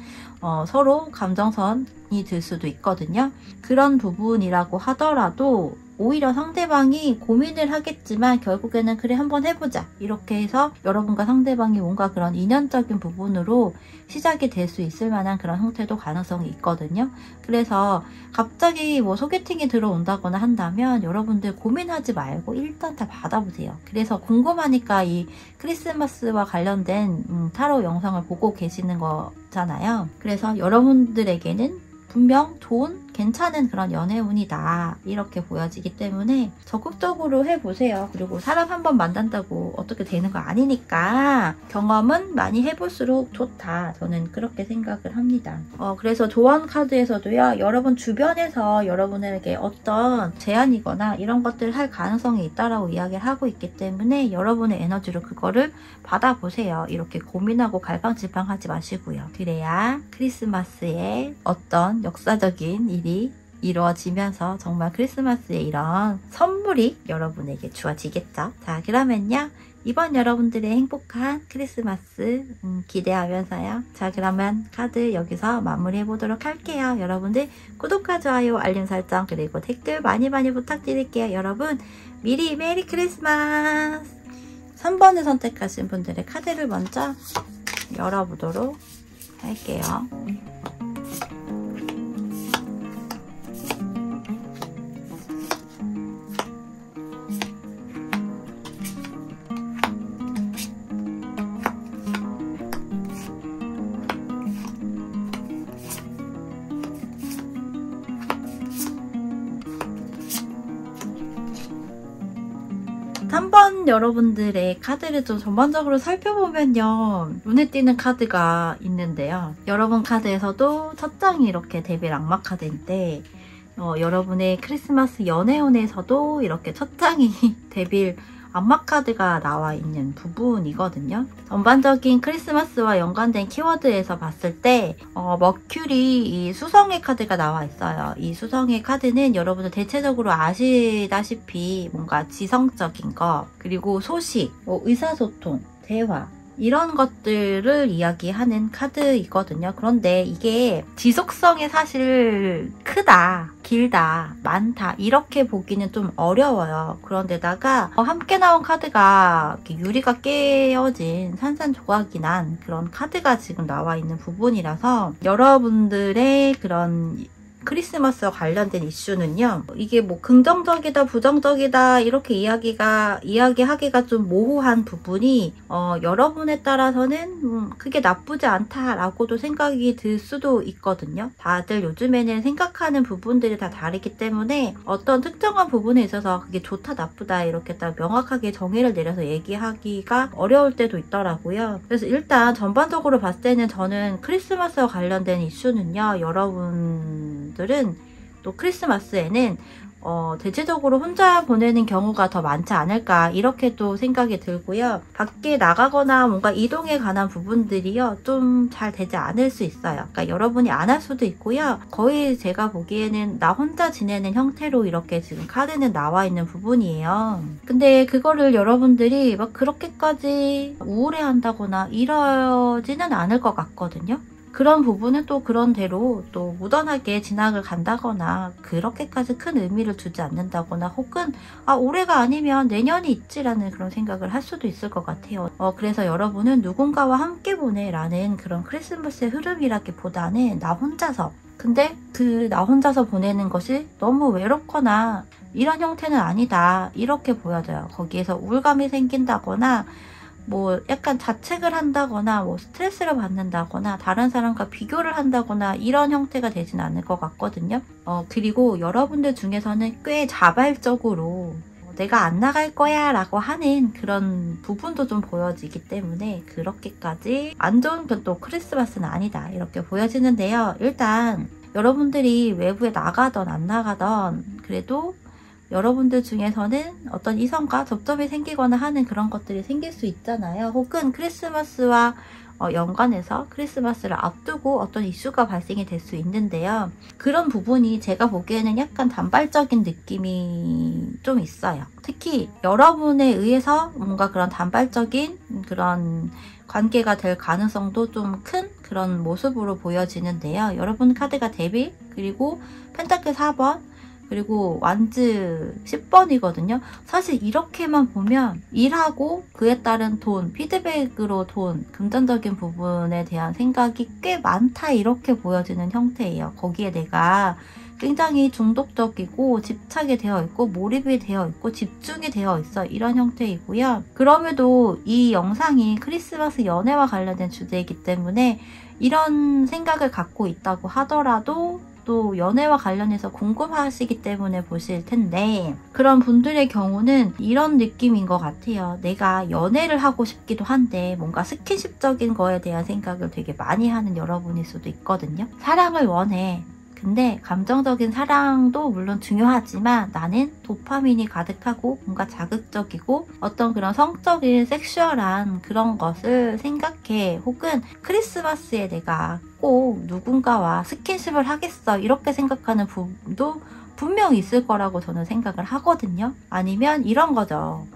서로 감정선이 들 수도 있거든요. 그런 부분이라고 하더라도 오히려 상대방이 고민을 하겠지만 결국에는 그래 한번 해보자, 이렇게 해서 여러분과 상대방이 뭔가 그런 인연적인 부분으로 시작이 될 수 있을 만한 그런 형태도 가능성이 있거든요. 그래서 갑자기 뭐 소개팅이 들어온다거나 한다면 여러분들 고민하지 말고 일단 다 받아보세요. 그래서 궁금하니까 이 크리스마스와 관련된 타로 영상을 보고 계시는 거잖아요. 그래서 여러분들에게는 분명 좋은 괜찮은 그런 연애운이다, 이렇게 보여지기 때문에 적극적으로 해보세요. 그리고 사람 한 번 만난다고 어떻게 되는 거 아니니까 경험은 많이 해볼수록 좋다, 저는 그렇게 생각을 합니다. 그래서 조언 카드에서도요, 여러분 주변에서 여러분에게 어떤 제안이거나 이런 것들을 할 가능성이 있다라고 이야기를 하고 있기 때문에 여러분의 에너지로 그거를 받아보세요. 이렇게 고민하고 갈팡질팡하지 마시고요. 그래야 크리스마스에 어떤 역사적인 일이 이루어지면서 정말 크리스마스에 이런 선물이 여러분에게 주어지겠죠. 자, 그러면요. 이번 여러분들의 행복한 크리스마스 기대하면서요. 자, 그러면 카드 여기서 마무리해 보도록 할게요. 여러분들 구독과 좋아요, 알림 설정, 그리고 댓글 많이 부탁드릴게요. 여러분 미리 메리 크리스마스! 3번을 선택하신 분들의 카드를 먼저 열어보도록 할게요. 3번 여러분들의 카드를 좀 전반적으로 살펴보면요. 눈에 띄는 카드가 있는데요. 여러분 카드에서도 첫 장이 이렇게 데빌 악마 카드인데 여러분의 크리스마스 연애운에서도 이렇게 첫 장이 데빌 악마 카드가 나와 있는 부분이거든요. 전반적인 크리스마스와 연관된 키워드에서 봤을 때 머큐리 이 수성의 카드가 나와 있어요. 이 수성의 카드는 여러분들 대체적으로 아시다시피 뭔가 지성적인 거, 그리고 소식, 의사소통, 대화 이런 것들을 이야기하는 카드이거든요. 그런데 이게 지속성이 사실 크다, 길다, 많다 이렇게 보기는 좀 어려워요. 그런데다가 함께 나온 카드가 유리가 깨어진 산산조각이 난 그런 카드가 지금 나와 있는 부분이라서 여러분들의 그런 크리스마스와 관련된 이슈는요. 이게 뭐 긍정적이다 부정적이다 이렇게 이야기하기가 좀 모호한 부분이 여러분에 따라서는 크게 나쁘지 않다라고도 생각이 들 수도 있거든요. 다들 요즘에는 생각하는 부분들이 다 다르기 때문에 어떤 특정한 부분에 있어서 그게 좋다 나쁘다 이렇게 딱 명확하게 정의를 내려서 얘기하기가 어려울 때도 있더라고요. 그래서 일단 전반적으로 봤을 때는 저는 크리스마스와 관련된 이슈는요. 여러분들은 또 크리스마스에는 대체적으로 혼자 보내는 경우가 더 많지 않을까 이렇게 또 생각이 들고요. 밖에 나가거나 뭔가 이동에 관한 부분들이요 좀 잘 되지 않을 수 있어요. 그러니까 여러분이 안 할 수도 있고요. 거의 제가 보기에는 나 혼자 지내는 형태로 이렇게 지금 카드는 나와 있는 부분이에요. 근데 그거를 여러분들이 막 그렇게까지 우울해한다거나 이러지는 않을 것 같거든요. 그런 부분은 또 그런 대로 또 무던하게 진학을 간다거나 그렇게까지 큰 의미를 두지 않는다거나 혹은 올해가 아니면 내년이 있지라는 그런 생각을 할 수도 있을 것 같아요. 그래서 여러분은 누군가와 함께 보내라는 그런 크리스마스의 흐름이라기보다는 나 혼자서, 근데 그 나 혼자서 보내는 것이 너무 외롭거나 이런 형태는 아니다 이렇게 보여져요. 거기에서 우울감이 생긴다거나 뭐 약간 자책을 한다거나 뭐 스트레스를 받는다거나 다른 사람과 비교를 한다거나 이런 형태가 되진 않을 것 같거든요. 그리고 여러분들 중에서는 꽤 자발적으로 내가 안 나갈 거야 라고 하는 그런 부분도 좀 보여지기 때문에 그렇게까지 안 좋은 또 크리스마스는 아니다 이렇게 보여지는데요. 일단 여러분들이 외부에 나가던 안 나가던 그래도 여러분들 중에서는 어떤 이성과 접점이 생기거나 하는 그런 것들이 생길 수 있잖아요. 혹은 크리스마스와 연관해서 크리스마스를 앞두고 어떤 이슈가 발생이 될 수 있는데요. 그런 부분이 제가 보기에는 약간 단발적인 느낌이 좀 있어요. 특히 여러분에 의해서 뭔가 그런 단발적인 그런 관계가 될 가능성도 좀 큰 그런 모습으로 보여지는데요. 여러분 카드가 데빌, 그리고 펜타클 4번, 그리고 완즈 10번이거든요. 사실 이렇게만 보면 일하고 그에 따른 돈, 피드백으로 돈, 금전적인 부분에 대한 생각이 꽤 많다 이렇게 보여지는 형태예요. 거기에 내가 굉장히 중독적이고 집착이 되어 있고 몰입이 되어 있고 집중이 되어 있어 이런 형태이고요. 그럼에도 이 영상이 크리스마스 연애와 관련된 주제이기 때문에 이런 생각을 갖고 있다고 하더라도 또 연애와 관련해서 궁금하시기 때문에 보실 텐데 그런 분들의 경우는 이런 느낌인 것 같아요. 내가 연애를 하고 싶기도 한데 뭔가 스킨십적인 거에 대한 생각을 되게 많이 하는 여러분일 수도 있거든요. 사랑을 원해. 근데 감정적인 사랑도 물론 중요하지만 나는 도파민이 가득하고 뭔가 자극적이고 어떤 그런 성적인 섹슈얼한 그런 것을 생각해. 혹은 크리스마스에 내가 꼭 누군가와 스킨십을 하겠어 이렇게 생각하는 부분도 분명 있을 거라고 저는 생각을 하거든요. 아니면 이런 거죠.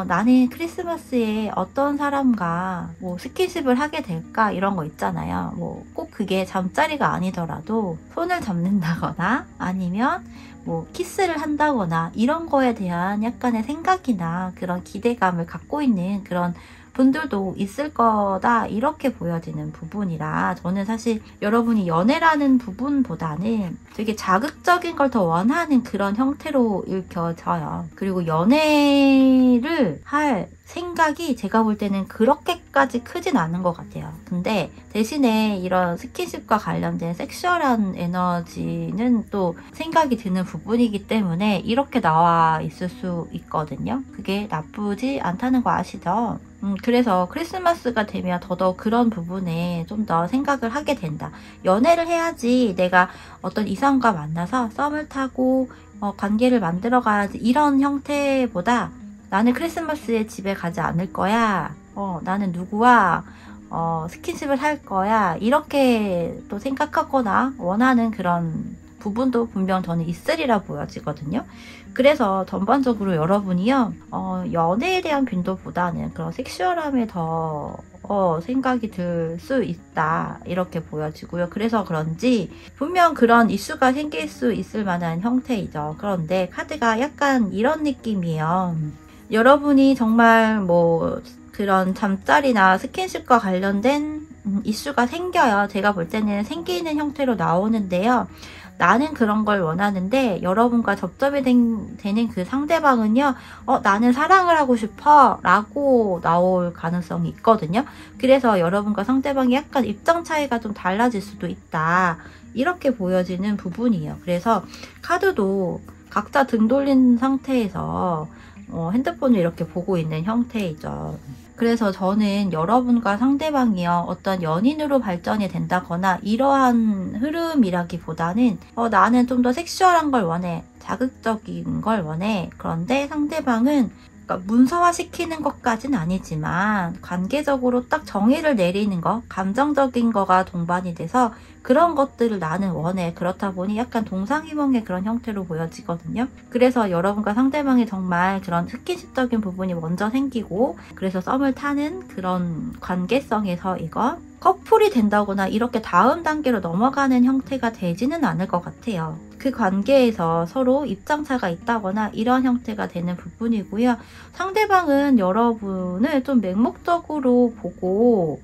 나는 크리스마스에 어떤 사람과 뭐 스킨십을 하게 될까 이런 거 있잖아요. 뭐 꼭 그게 잠자리가 아니더라도 손을 잡는다거나 아니면 뭐 키스를 한다거나 이런 거에 대한 약간의 생각이나 그런 기대감을 갖고 있는 그런 분들도 있을 거다 이렇게 보여지는 부분이라 저는 사실 여러분이 연애라는 부분보다는 되게 자극적인 걸 더 원하는 그런 형태로 읽혀져요. 그리고 연애를 할 생각이 제가 볼 때는 그렇게까지 크진 않은 것 같아요. 근데 대신에 이런 스킨십과 관련된 섹슈얼한 에너지는 또 생각이 드는 부분이기 때문에 이렇게 나와 있을 수 있거든요. 그게 나쁘지 않다는 거 아시죠? 그래서 크리스마스가 되면 더더욱 그런 부분에 좀 더 생각을 하게 된다. 연애를 해야지 내가 어떤 이성과 만나서 썸을 타고 관계를 만들어 가야지 이런 형태보다 나는 크리스마스에 집에 가지 않을 거야. 나는 누구와 스킨십을 할 거야. 이렇게 또 생각하거나 원하는 그런 부분도 분명 저는 있으리라 보여지거든요. 그래서 전반적으로 여러분이요, 연애에 대한 빈도보다는 그런 섹슈얼함에 더 생각이 들 수 있다 이렇게 보여지고요. 그래서 그런지 분명 그런 이슈가 생길 수 있을 만한 형태이죠. 그런데 카드가 약간 이런 느낌이에요. 여러분이 정말 뭐 그런 잠자리나 스킨십과 관련된 이슈가 생겨요. 제가 볼 때는 생기는 형태로 나오는데요. 나는 그런 걸 원하는데 여러분과 접점이 되는 그 상대방은요, 나는 사랑을 하고 싶어 라고 나올 가능성이 있거든요. 그래서 여러분과 상대방이 약간 입장 차이가 좀 달라질 수도 있다 이렇게 보여지는 부분이에요. 그래서 카드도 각자 등 돌린 상태에서 핸드폰을 이렇게 보고 있는 형태이죠. 그래서 저는 여러분과 상대방이요, 어떤 연인으로 발전이 된다거나 이러한 흐름이라기보다는 나는 좀 더 섹슈얼한 걸 원해, 자극적인 걸 원해. 그런데 상대방은 문서화시키는 것까진 아니지만 관계적으로 딱 정의를 내리는 거, 감정적인 거가 동반이 돼서 그런 것들을 나는 원해. 그렇다 보니 약간 동상이몽의 그런 형태로 보여지거든요. 그래서 여러분과 상대방이 정말 그런 스킨십적인 부분이 먼저 생기고 그래서 썸을 타는 그런 관계성에서 이거 커플이 된다거나 이렇게 다음 단계로 넘어가는 형태가 되지는 않을 것 같아요. 그 관계에서 서로 입장차가 있다거나 이런 형태가 되는 부분이고요. 상대방은 여러분을 좀 맹목적으로 보고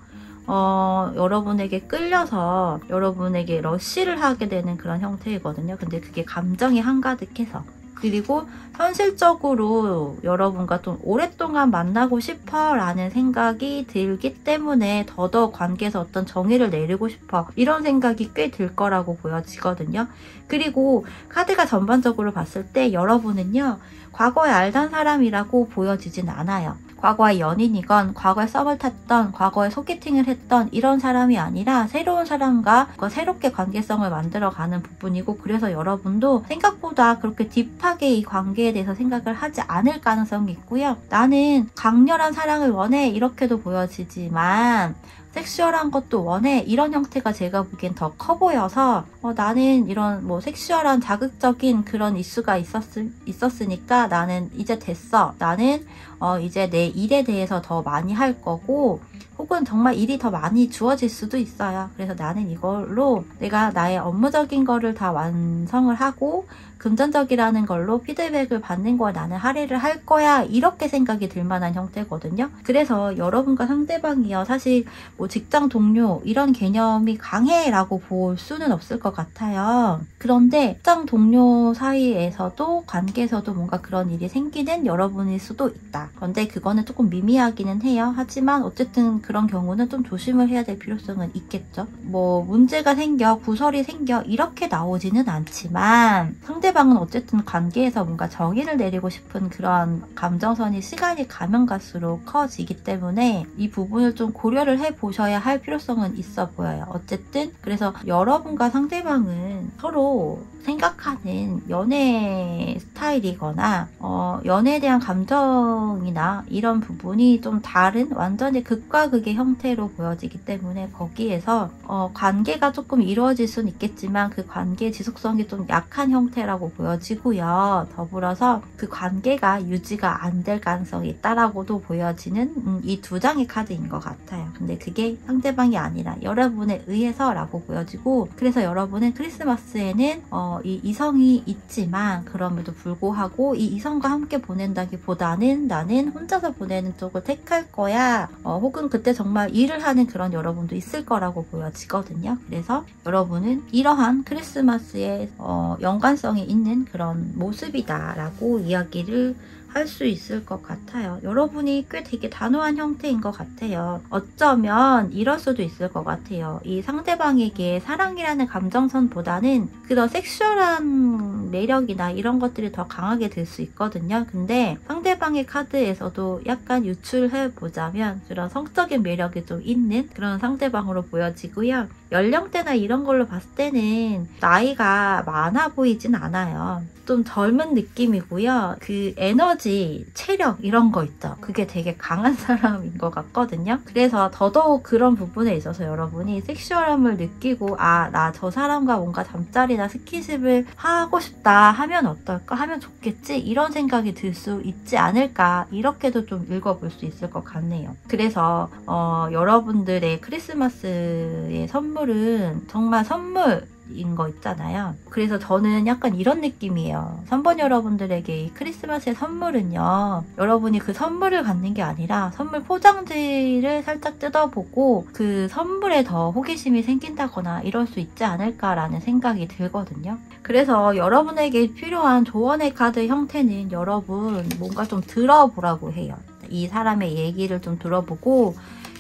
여러분에게 끌려서 여러분에게 러쉬를 하게 되는 그런 형태이거든요. 근데 그게 감정이 한가득해서. 그리고 현실적으로 여러분과 좀 오랫동안 만나고 싶어 라는 생각이 들기 때문에 더더욱 관계에서 어떤 정의를 내리고 싶어 이런 생각이 꽤 들 거라고 보여지거든요. 그리고 카드가 전반적으로 봤을 때 여러분은요, 과거에 알던 사람이라고 보여지진 않아요. 과거의 연인이건 과거에 썸을 탔던 과거에 소개팅을 했던 이런 사람이 아니라 새로운 사람과 새롭게 관계성을 만들어가는 부분이고, 그래서 여러분도 생각보다 그렇게 딥하게 이 관계에 대해서 생각을 하지 않을 가능성이 있고요. 나는 강렬한 사랑을 원해 이렇게도 보여지지만 섹슈얼한 것도 원해 이런 형태가 제가 보기엔 더 커 보여서 나는 이런 뭐 섹슈얼한 자극적인 그런 이슈가 있었으니까 나는 이제 됐어. 나는 이제 내 일에 대해서 더 많이 할 거고, 혹은 정말 일이 더 많이 주어질 수도 있어요. 그래서 나는 이걸로 내가 나의 업무적인 거를 다 완성을 하고 금전적이라는 걸로 피드백을 받는 거야, 나는 할애를 할 거야 이렇게 생각이 들 만한 형태거든요. 그래서 여러분과 상대방이요, 사실 뭐 직장 동료 이런 개념이 강해라고 볼 수는 없을 것 같아요. 그런데 직장 동료 사이에서도 관계에서도 뭔가 그런 일이 생기는 여러분일 수도 있다. 그런데 그거는 조금 미미하기는 해요. 하지만 어쨌든 그런 경우는 좀 조심을 해야 될 필요성은 있겠죠. 뭐 문제가 생겨, 구설이 생겨 이렇게 나오지는 않지만 상대 상대방은 어쨌든 관계에서 뭔가 정의를 내리고 싶은 그런 감정선이 시간이 가면 갈수록 커지기 때문에 이 부분을 좀 고려를 해보셔야 할 필요성은 있어 보여요. 어쨌든 그래서 여러분과 상대방은 서로 생각하는 연애 스타일이거나 연애에 대한 감정이나 이런 부분이 좀 다른 완전히 극과 극의 형태로 보여지기 때문에 거기에서 관계가 조금 이루어질 수는 있겠지만 그 관계의 지속성이 좀 약한 형태라고 보여지고요. 더불어서 그 관계가 유지가 안 될 가능성이 있다라고도 보여지는 이 두 장의 카드인 것 같아요. 근데 그게 상대방이 아니라 여러분에 의해서라고 보여지고, 그래서 여러분은 크리스마스에는 이 이성이 있지만 그럼에도 불구하고 이 이성과 함께 보낸다기보다는 나는 혼자서 보내는 쪽을 택할 거야, 혹은 그때 정말 일을 하는 그런 여러분도 있을 거라고 보여지거든요. 그래서 여러분은 이러한 크리스마스에 연관성이 있는 그런 모습이다 라고 이야기를 할 수 있을 것 같아요. 여러분이 꽤 되게 단호한 형태인 것 같아요. 어쩌면 이럴 수도 있을 것 같아요. 이 상대방에게 사랑이라는 감정선보다는 그런 섹슈얼한 매력이나 이런 것들이 더 강하게 될 수 있거든요. 근데 상대방의 카드에서도 약간 유출해보자면 그런 성적인 매력이 좀 있는 그런 상대방으로 보여지고요. 연령대나 이런 걸로 봤을 때는 나이가 많아 보이진 않아요. 좀 젊은 느낌이고요. 그 에너지, 체력 이런 거 있죠. 그게 되게 강한 사람인 것 같거든요. 그래서 더더욱 그런 부분에 있어서 여러분이 섹슈얼함을 느끼고 나 저 사람과 뭔가 잠자리나 스킨십을 하고 싶다 하면 어떨까? 하면 좋겠지? 이런 생각이 들 수 있지 않을까? 이렇게도 좀 읽어볼 수 있을 것 같네요. 그래서 여러분들의 크리스마스의 선물은 정말 선물인 거 있잖아요. 그래서 저는 약간 이런 느낌이에요. 3번 여러분들에게 이 크리스마스의 선물은요, 여러분이 그 선물을 갖는 게 아니라 선물 포장지를 살짝 뜯어보고 그 선물에 더 호기심이 생긴다거나 이럴 수 있지 않을까라는 생각이 들거든요. 그래서 여러분에게 필요한 조언의 카드 형태는 여러분 뭔가 좀 들어보라고 해요. 이 사람의 얘기를 좀 들어보고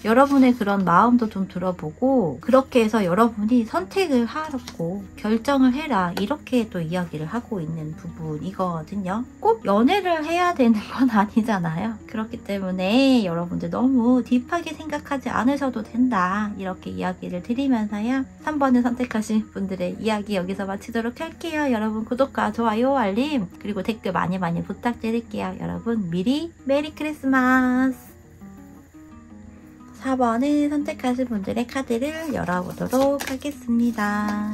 여러분의 그런 마음도 좀 들어보고, 그렇게 해서 여러분이 선택을 하라고 결정을 해라, 이렇게 또 이야기를 하고 있는 부분이거든요. 꼭 연애를 해야 되는 건 아니잖아요. 그렇기 때문에 여러분들 너무 딥하게 생각하지 않으셔도 된다, 이렇게 이야기를 드리면서요, 3번을 선택하신 분들의 이야기 여기서 마치도록 할게요. 여러분 구독과 좋아요, 알림, 그리고 댓글 많이 부탁드릴게요. 여러분 미리 메리 크리스마스. 4번을 선택하신 분들의 카드를 열어보도록 하겠습니다.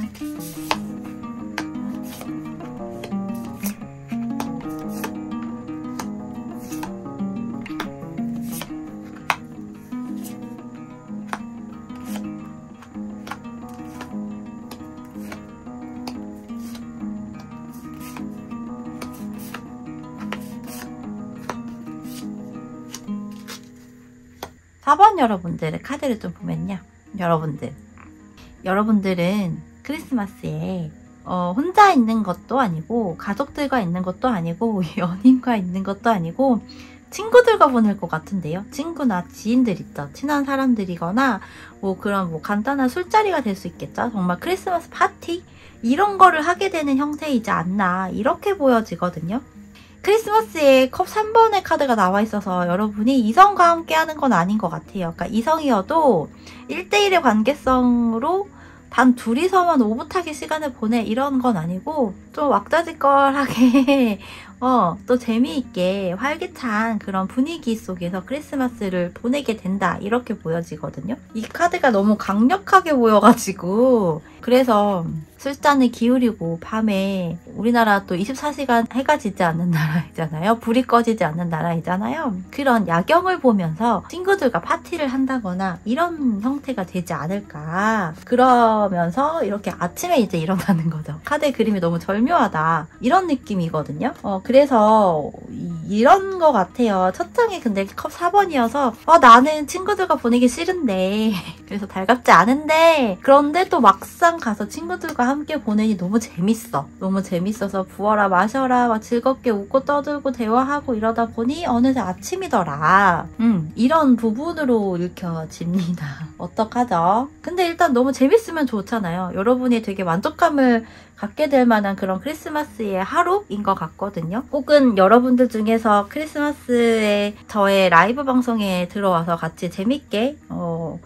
4번 여러분들의 카드를 좀 보면요, 여러분들은 크리스마스에 혼자 있는 것도 아니고 가족들과 있는 것도 아니고 연인과 있는 것도 아니고 친구들과 보낼 것 같은데요. 친구나 지인들 있죠. 친한 사람들이거나 그런 간단한 술자리가 될 수 있겠죠. 정말 크리스마스 파티? 이런 거를 하게 되는 형태이지 않나, 이렇게 보여지거든요. 크리스마스에 컵 3번의 카드가 나와 있어서 여러분이 이성과 함께 하는 건 아닌 것 같아요. 그러니까 이성이어도 1대1의 관계성으로 단 둘이서만 오붓하게 시간을 보내, 이런 건 아니고 좀 왁자지껄하게 또 재미있게 활기찬 그런 분위기 속에서 크리스마스를 보내게 된다, 이렇게 보여지거든요. 이 카드가 너무 강력하게 보여가지고, 그래서 술잔을 기울이고 밤에, 우리나라 또 24시간 해가 지지 않는 나라이잖아요. 불이 꺼지지 않는 나라이잖아요. 그런 야경을 보면서 친구들과 파티를 한다거나 이런 형태가 되지 않을까. 그러면서 이렇게 아침에 이제 일어나는 거죠. 카드의 그림이 너무 절묘하다, 이런 느낌이거든요. 그래서 이런 거 같아요. 첫 장이 근데 컵 4번이어서 나는 친구들과 보내기 싫은데, 그래서 달갑지 않은데, 그런데 또 막상 현장 가서 친구들과 함께 보내니 너무 재밌어. 너무 재밌어서 부어라 마셔라 막 즐겁게 웃고 떠들고 대화하고 이러다 보니 어느새 아침이더라. 이런 부분으로 읽혀집니다. 어떡하죠? 근데 일단 너무 재밌으면 좋잖아요. 여러분이 되게 만족감을 갖게 될 만한 그런 크리스마스의 하루인 것 같거든요. 혹은 여러분들 중에서 크리스마스에 저의 라이브 방송에 들어와서 같이 재밌게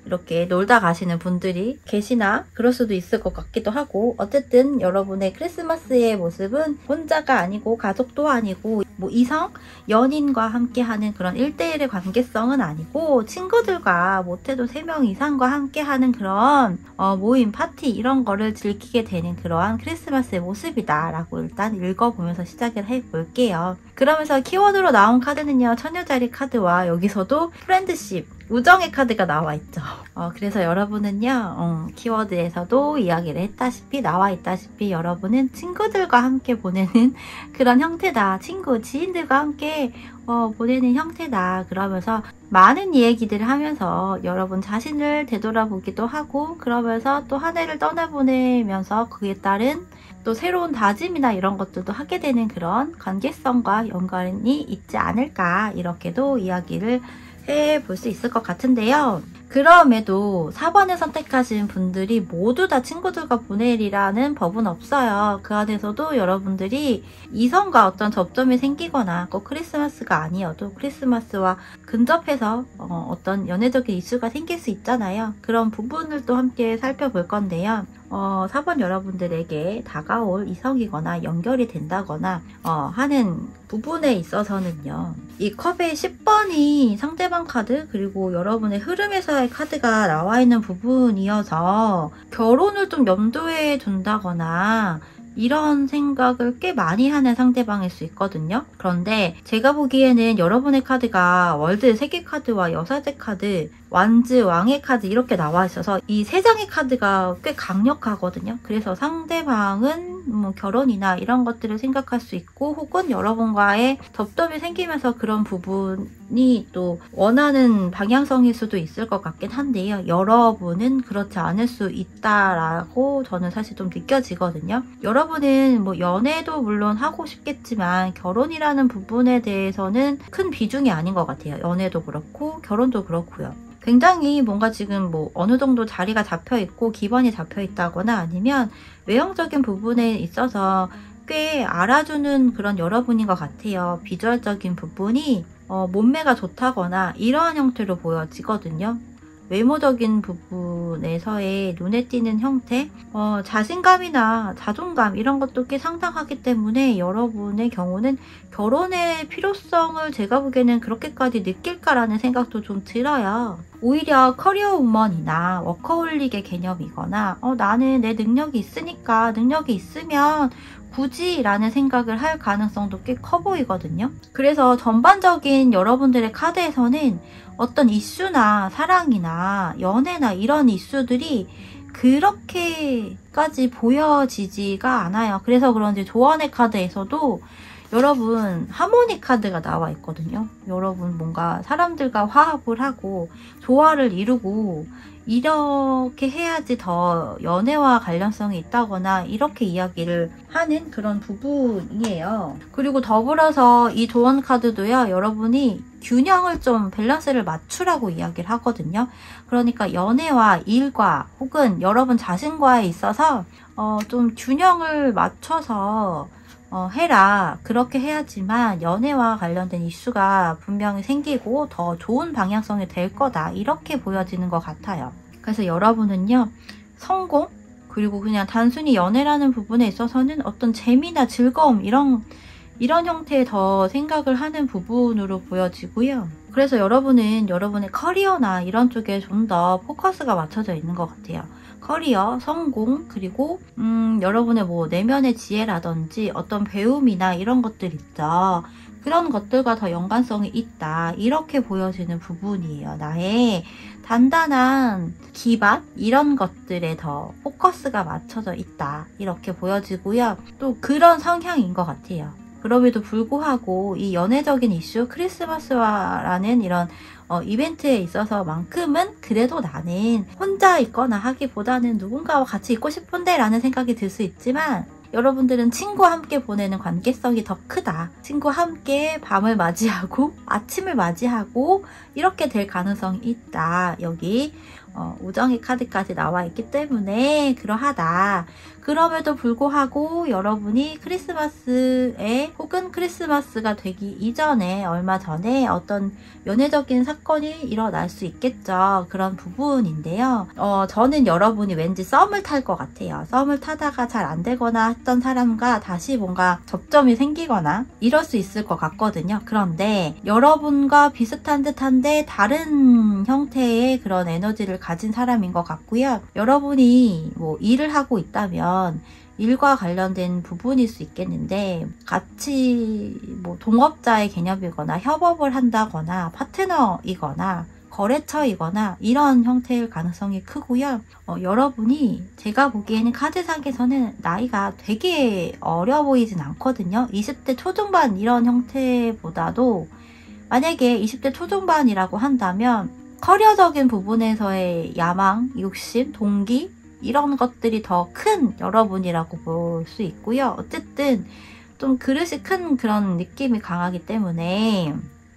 이렇게 놀다 가시는 분들이 계시나 그럴 수도 있을 것 같기도 하고, 어쨌든 여러분의 크리스마스의 모습은 혼자가 아니고 가족도 아니고 뭐 이성, 연인과 함께하는 그런 1대1의 관계성은 아니고 친구들과 못해도 3명 이상과 함께하는 그런 모임, 파티 이런 거를 즐기게 되는 그러한 크리스마스의 모습이다 라고 일단 읽어보면서 시작을 해볼게요. 그러면서 키워드로 나온 카드는요, 처녀자리 카드와 여기서도 프렌드십, 우정의 카드가 나와 있죠. 그래서 여러분은요, 키워드에서도 이야기를 했다시피 나와 있다시피 여러분은 친구들과 함께 보내는 그런 형태다. 친구, 지인들과 함께 보내는 형태다. 그러면서 많은 얘기들을 하면서 여러분 자신을 되돌아보기도 하고, 그러면서 또 한 해를 떠나보내면서 그에 따른 또 새로운 다짐이나 이런 것들도 하게 되는 그런 관계성과 연관이 있지 않을까, 이렇게도 이야기를 해볼 수 있을 것 같은데요. 그럼에도 4번을 선택하신 분들이 모두 다 친구들과 보내리라는 법은 없어요. 그 안에서도 여러분들이 이성과 어떤 접점이 생기거나 꼭 크리스마스가 아니어도 크리스마스와 근접해서 어떤 연애적인 이슈가 생길 수 있잖아요. 그런 부분을 또 함께 살펴볼 건데요. 4번 여러분들에게 다가올 이성이거나 연결이 된다거나 하는 부분에 있어서는요, 이 컵의 10번이 상대방 카드 그리고 여러분의 흐름에서의 카드가 나와 있는 부분이어서 결혼을 좀 염두에 둔다거나 이런 생각을 꽤 많이 하는 상대방일 수 있거든요. 그런데 제가 보기에는 여러분의 카드가 월드 세계 카드와 여사제 카드, 완즈, 왕의 카드 이렇게 나와 있어서 이 3장의 카드가 꽤 강력하거든요. 그래서 상대방은 뭐 결혼이나 이런 것들을 생각할 수 있고, 혹은 여러분과의 접점이 생기면서 그런 부분이 또 원하는 방향성일 수도 있을 것 같긴 한데요. 여러분은 그렇지 않을 수 있다라고 저는 사실 좀 느껴지거든요. 여러분은 뭐 연애도 물론 하고 싶겠지만 결혼이라는 부분에 대해서는 큰 비중이 아닌 것 같아요. 연애도 그렇고 결혼도 그렇고요. 굉장히 뭔가 지금 뭐 어느 정도 자리가 잡혀 있고 기반이 잡혀 있다거나 아니면 외형적인 부분에 있어서 꽤 알아주는 그런 여러분인 것 같아요. 비주얼적인 부분이 몸매가 좋다거나 이러한 형태로 보여지거든요. 외모적인 부분에서의 눈에 띄는 형태, 자신감이나 자존감 이런 것도 꽤 상당하기 때문에 여러분의 경우는 결혼의 필요성을 제가 보기에는 그렇게까지 느낄까라는 생각도 좀 들어요. 오히려 커리어 우먼이나 워커홀릭의 개념이거나 나는 내 능력이 있으니까, 능력이 있으면 굳이 라는 생각을 할 가능성도 꽤 커 보이거든요. 그래서 전반적인 여러분들의 카드에서는 어떤 이슈나 사랑이나 연애나 이런 이슈들이 그렇게까지 보여지지가 않아요. 그래서 그런지 조언의 카드에서도 여러분 하모니 카드가 나와 있거든요. 여러분 뭔가 사람들과 화합을 하고 조화를 이루고 이렇게 해야지 더 연애와 관련성이 있다거나 이렇게 이야기를 하는 그런 부분이에요. 그리고 더불어서 이 조언 카드도요, 여러분이 균형을 좀 밸런스를 맞추라고 이야기를 하거든요. 그러니까 연애와 일과 혹은 여러분 자신과에 있어서 좀 균형을 맞춰서 해라. 그렇게 해야지만 연애와 관련된 이슈가 분명히 생기고 더 좋은 방향성이 될 거다. 이렇게 보여지는 것 같아요. 그래서 여러분은요, 성공, 그리고 그냥 단순히 연애라는 부분에 있어서는 어떤 재미나 즐거움 이런 형태의 더 생각을 하는 부분으로 보여지고요. 그래서 여러분은 여러분의 커리어나 이런 쪽에 좀 더 포커스가 맞춰져 있는 것 같아요. 커리어, 성공, 그리고 여러분의 뭐 내면의 지혜라든지 어떤 배움이나 이런 것들 있죠. 그런 것들과 더 연관성이 있다. 이렇게 보여지는 부분이에요. 나의 단단한 기반? 이런 것들에 더 포커스가 맞춰져 있다. 이렇게 보여지고요. 또 그런 성향인 것 같아요. 그럼에도 불구하고 이 연애적인 이슈, 크리스마스라는 이런 이벤트에 있어서만큼은 그래도 나는 혼자 있거나 하기보다는 누군가와 같이 있고 싶은데 라는 생각이 들 수 있지만, 여러분들은 친구와 함께 보내는 관계성이 더 크다. 친구와 함께 밤을 맞이하고 아침을 맞이하고 이렇게 될 가능성이 있다. 여기 우정의 카드까지 나와 있기 때문에 그러하다. 그럼에도 불구하고 여러분이 크리스마스에 혹은 크리스마스가 되기 이전에 얼마 전에 어떤 연애적인 사건이 일어날 수 있겠죠. 그런 부분인데요. 저는 여러분이 왠지 썸을 탈 것 같아요. 썸을 타다가 잘 안 되거나 했던 사람과 다시 뭔가 접점이 생기거나 이럴 수 있을 것 같거든요. 그런데 여러분과 비슷한 듯한데 다른 형태의 그런 에너지를 가진 사람인 것 같고요. 여러분이 뭐 일을 하고 있다면 일과 관련된 부분일 수 있겠는데, 같이 뭐 동업자의 개념이거나 협업을 한다거나 파트너이거나 거래처이거나 이런 형태일 가능성이 크고요. 여러분이 제가 보기에는 카드상에서는 나이가 되게 어려 보이진 않거든요. 20대 초중반 이런 형태보다도, 만약에 20대 초중반이라고 한다면 커리어적인 부분에서의 야망, 욕심, 동기 이런 것들이 더 큰 여러분이라고 볼 수 있고요. 어쨌든 좀 그릇이 큰 그런 느낌이 강하기 때문에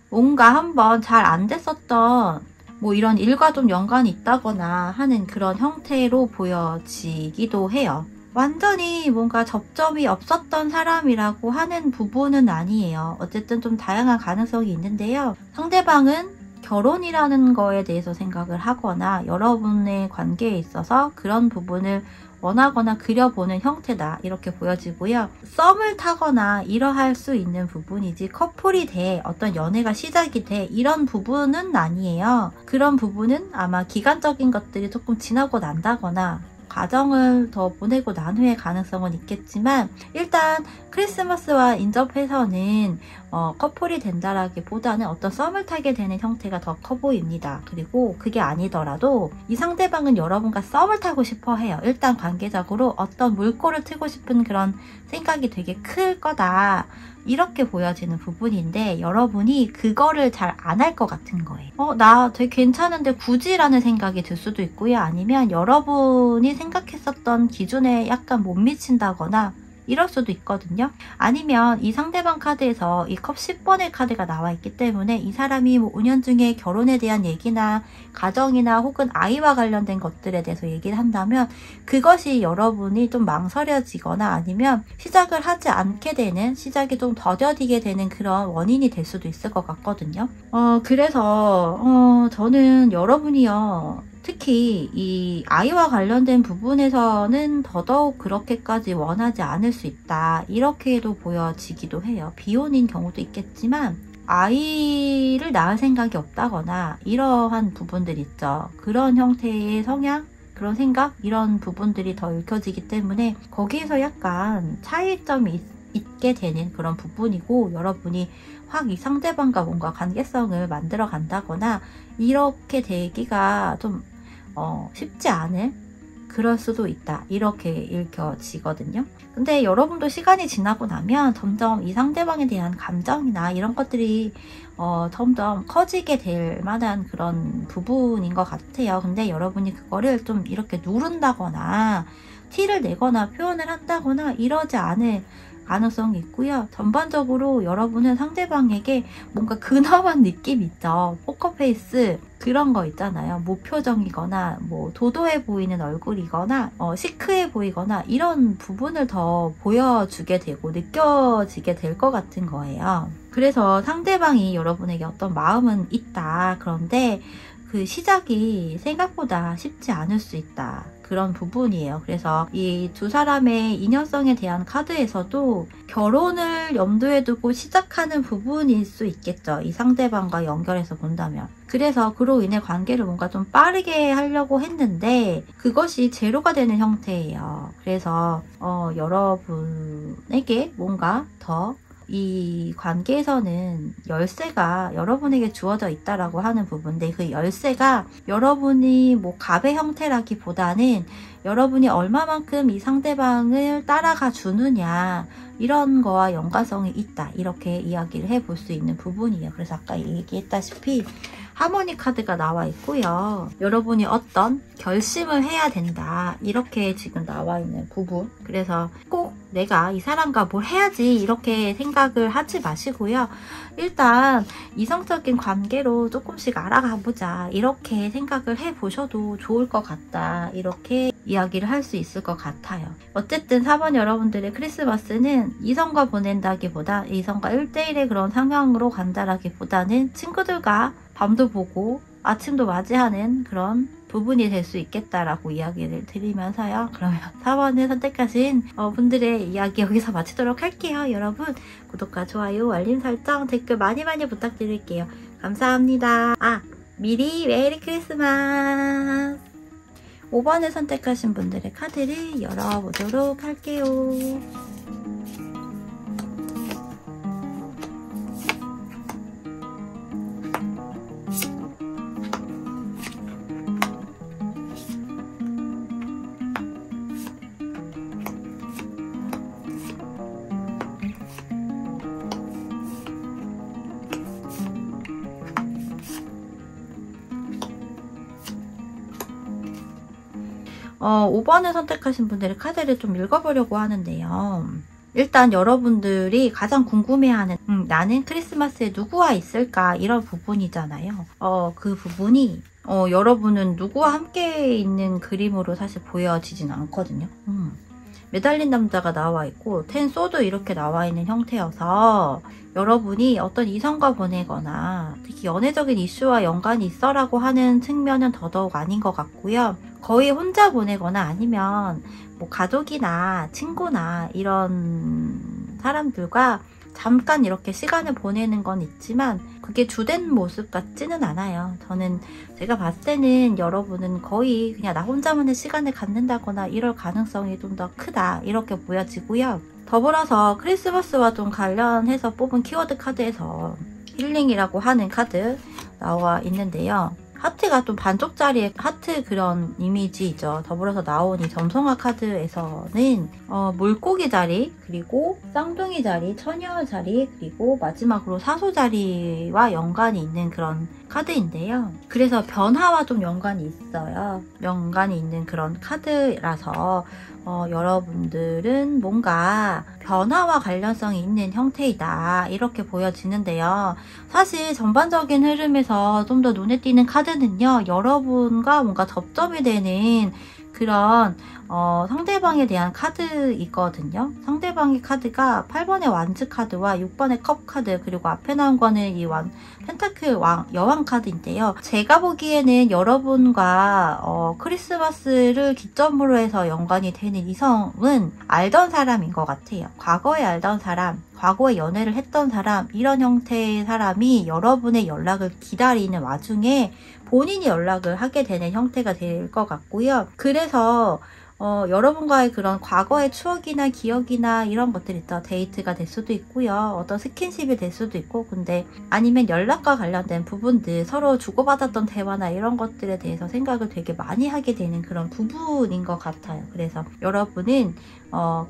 뭔가 한번 잘 안 됐었던 뭐 이런 일과 좀 연관이 있다거나 하는 그런 형태로 보여지기도 해요. 완전히 뭔가 접점이 없었던 사람이라고 하는 부분은 아니에요. 어쨌든 좀 다양한 가능성이 있는데요. 상대방은 결혼이라는 거에 대해서 생각을 하거나 여러분의 관계에 있어서 그런 부분을 원하거나 그려보는 형태다, 이렇게 보여지고요. 썸을 타거나 이러할 수 있는 부분이지 커플이 돼 어떤 연애가 시작이 돼 이런 부분은 아니에요. 그런 부분은 아마 기간적인 것들이 조금 지나고 난다거나 과정을 더 보내고 난 후에 가능성은 있겠지만, 일단 크리스마스와 인접해서는 커플이 된다라기보다는 어떤 썸을 타게 되는 형태가 더 커 보입니다. 그리고 그게 아니더라도 이 상대방은 여러분과 썸을 타고 싶어 해요. 일단 관계적으로 어떤 물꼬를 트고 싶은 그런 생각이 되게 클 거다, 이렇게 보여지는 부분인데, 여러분이 그거를 잘 안 할 것 같은 거예요. 나 되게 괜찮은데 굳이 라는 생각이 들 수도 있고요. 아니면 여러분이 생각했었던 기준에 약간 못 미친다거나 이럴 수도 있거든요. 아니면 이 상대방 카드에서 이 컵 10번의 카드가 나와 있기 때문에 이 사람이 뭐 은연중에 결혼에 대한 얘기나 가정이나 혹은 아이와 관련된 것들에 대해서 얘기를 한다면 그것이 여러분이 좀 망설여지거나 아니면 시작을 하지 않게 되는, 시작이 좀 더뎌지게 되는 그런 원인이 될 수도 있을 것 같거든요. 그래서 저는 여러분이요, 특히 이 아이와 관련된 부분에서는 더더욱 그렇게까지 원하지 않을 수 있다, 이렇게도 보여지기도 해요. 비혼인 경우도 있겠지만 아이를 낳을 생각이 없다거나 이러한 부분들 있죠. 그런 형태의 성향, 그런 생각, 이런 부분들이 더 읽혀지기 때문에 거기에서 약간 차이점이 있게 되는 그런 부분이고, 여러분이 확 이 상대방과 뭔가 관계성을 만들어 간다거나 이렇게 되기가 좀 쉽지 않을, 그럴 수도 있다, 이렇게 읽혀지거든요. 근데 여러분도 시간이 지나고 나면 점점 이 상대방에 대한 감정이나 이런 것들이 점점 커지게 될 만한 그런 부분인 것 같아요. 근데 여러분이 그거를 좀 이렇게 누른다거나 티를 내거나 표현을 한다거나 이러지 않을 가능성이 있고요. 전반적으로 여러분은 상대방에게 뭔가 근엄한 느낌 있죠. 포커페이스 그런 거 있잖아요. 무표정이거나 뭐 도도해 보이는 얼굴이거나 시크해 보이거나 이런 부분을 더 보여주게 되고 느껴지게 될 것 같은 거예요. 그래서 상대방이 여러분에게 어떤 마음은 있다, 그런데 그 시작이 생각보다 쉽지 않을 수 있다, 그런 부분이에요. 그래서 이 두 사람의 인연성에 대한 카드에서도 결혼을 염두에 두고 시작하는 부분일 수 있겠죠. 이 상대방과 연결해서 본다면. 그래서 그로 인해 관계를 뭔가 좀 빠르게 하려고 했는데 그것이 제로가 되는 형태예요. 그래서 여러분에게 뭔가 더 이 관계에서는 열쇠가 여러분에게 주어져 있다라고 하는 부분인데, 그 열쇠가 여러분이 뭐 갑의 형태라기보다는 여러분이 얼마만큼 이 상대방을 따라가 주느냐, 이런 거와 연관성이 있다, 이렇게 이야기를 해볼 수 있는 부분이에요. 그래서 아까 얘기했다시피 하모니 카드가 나와 있고요. 여러분이 어떤 결심을 해야 된다, 이렇게 지금 나와 있는 부분. 그래서 꼭 내가 이 사람과 뭘 해야지 이렇게 생각을 하지 마시고요. 일단 이성적인 관계로 조금씩 알아가 보자, 이렇게 생각을 해보셔도 좋을 것 같다, 이렇게 이야기를 할 수 있을 것 같아요. 어쨌든 4번 여러분들의 크리스마스는 이성과 보낸다기보다, 이성과 1대1의 그런 상황으로 간다라기보다는 친구들과 밤도 보고 아침도 맞이하는 그런 부분이 될 수 있겠다라고 이야기를 드리면서요. 그러면 4번을 선택하신 분들의 이야기 여기서 마치도록 할게요. 여러분, 구독과 좋아요, 알림 설정, 댓글 많이 부탁드릴게요. 감사합니다. 미리 메리 크리스마스! 5번을 선택하신 분들의 카드를 열어보도록 할게요. 어, 5번을 선택하신 분들의 카드를 좀 읽어보려고 하는데요. 일단 여러분들이 가장 궁금해하는 나는 크리스마스에 누구와 있을까, 이런 부분이잖아요. 그 부분이 여러분은 누구와 함께 있는 그림으로 사실 보여지진 않거든요. 매달린 남자가 나와 있고 텐 소드 이렇게 나와 있는 형태여서 여러분이 어떤 이성과 보내거나 특히 연애적인 이슈와 연관이 있어라고 하는 측면은 더더욱 아닌 것 같고요. 거의 혼자 보내거나 아니면 뭐 가족이나 친구나 이런 사람들과 잠깐 이렇게 시간을 보내는 건 있지만 그게 주된 모습 같지는 않아요. 제가 봤을 때는 여러분은 거의 그냥 나 혼자만의 시간을 갖는다거나 이럴 가능성이 좀 더 크다, 이렇게 보여지고요. 더불어서 크리스마스와 좀 관련해서 뽑은 키워드 카드에서 힐링이라고 하는 카드 나와 있는데요. 하트가 좀 반쪽짜리의 하트 그런 이미지죠. 더불어서 나온 이 점성화 카드에서는 물고기 자리, 그리고 쌍둥이 자리, 처녀 자리, 그리고 마지막으로 사소 자리와 연관이 있는 그런 카드인데요. 그래서 변화와 좀 연관이 있어요. 연관이 있는 그런 카드라서 여러분들은 뭔가 변화와 관련성이 있는 형태이다, 이렇게 보여지는데요. 사실 전반적인 흐름에서 좀 더 눈에 띄는 카드는요, 여러분과 뭔가 접점이 되는 그런 상대방에 대한 카드이거든요. 상대방의 카드가 8번의 완즈 카드와 6번의 컵 카드, 그리고 앞에 나온 거는 이 펜타클 여왕 카드인데요. 제가 보기에는 여러분과 크리스마스를 기점으로 해서 연관이 되는 이성은 알던 사람인 것 같아요. 과거에 알던 사람, 과거에 연애를 했던 사람, 이런 형태의 사람이 여러분의 연락을 기다리는 와중에 본인이 연락을 하게 되는 형태가 될 것 같고요. 그래서 여러분과의 그런 과거의 추억이나 기억이나 이런 것들이 있죠. 데이트가 될 수도 있고요. 어떤 스킨십이 될 수도 있고, 근데 아니면 연락과 관련된 부분들, 서로 주고받았던 대화나 이런 것들에 대해서 생각을 되게 많이 하게 되는 그런 부분인 것 같아요. 그래서 여러분은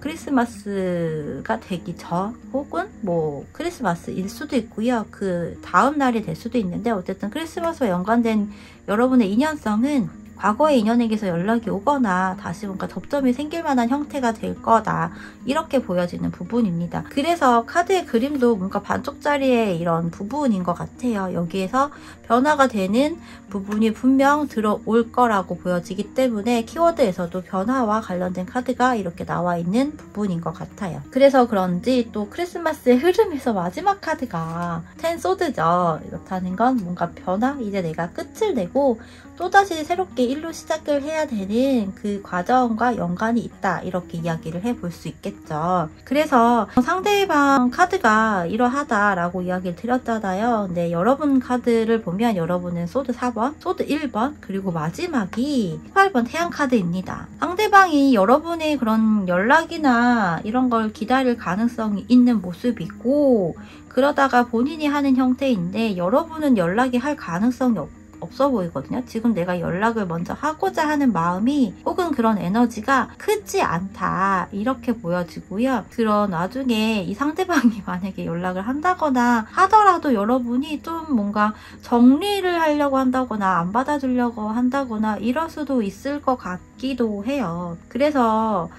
크리스마스가 되기 전 혹은 뭐 크리스마스일 수도 있고요. 그 다음 날이 될 수도 있는데, 어쨌든 크리스마스와 연관된 여러분의 인연성은 과거의 인연에게서 연락이 오거나 다시 뭔가 접점이 생길 만한 형태가 될 거다, 이렇게 보여지는 부분입니다. 그래서 카드의 그림도 뭔가 반쪽짜리의 이런 부분인 것 같아요. 여기에서 변화가 되는 부분이 분명 들어올 거라고 보여지기 때문에 키워드에서도 변화와 관련된 카드가 이렇게 나와 있는 부분인 것 같아요. 그래서 그런지 또 크리스마스의 흐름에서 마지막 카드가 텐 소드죠. 이렇다는 건 뭔가 변화, 이제 내가 끝을 내고 또다시 새롭게 일로 시작을 해야 되는 그 과정과 연관이 있다, 이렇게 이야기를 해볼 수 있겠죠. 그래서 상대방 카드가 이러하다라고 이야기를 드렸잖아요. 근데 여러분 카드를 보면 여러분은 소드 4번, 소드 1번, 그리고 마지막이 18번 태양 카드입니다. 상대방이 여러분의 그런 연락이나 이런 걸 기다릴 가능성이 있는 모습이고, 그러다가 본인이 하는 형태인데 여러분은 연락이 할 가능성이 없어 보이거든요. 지금 내가 연락을 먼저 하고자 하는 마음이 혹은 그런 에너지가 크지 않다, 이렇게 보여지고요. 그런 와중에 이 상대방이 만약에 연락을 한다거나 하더라도 여러분이 좀 뭔가 정리를 하려고 한다거나 안 받아주려고 한다거나 이럴 수도 있을 것 같기도 해요. 그래서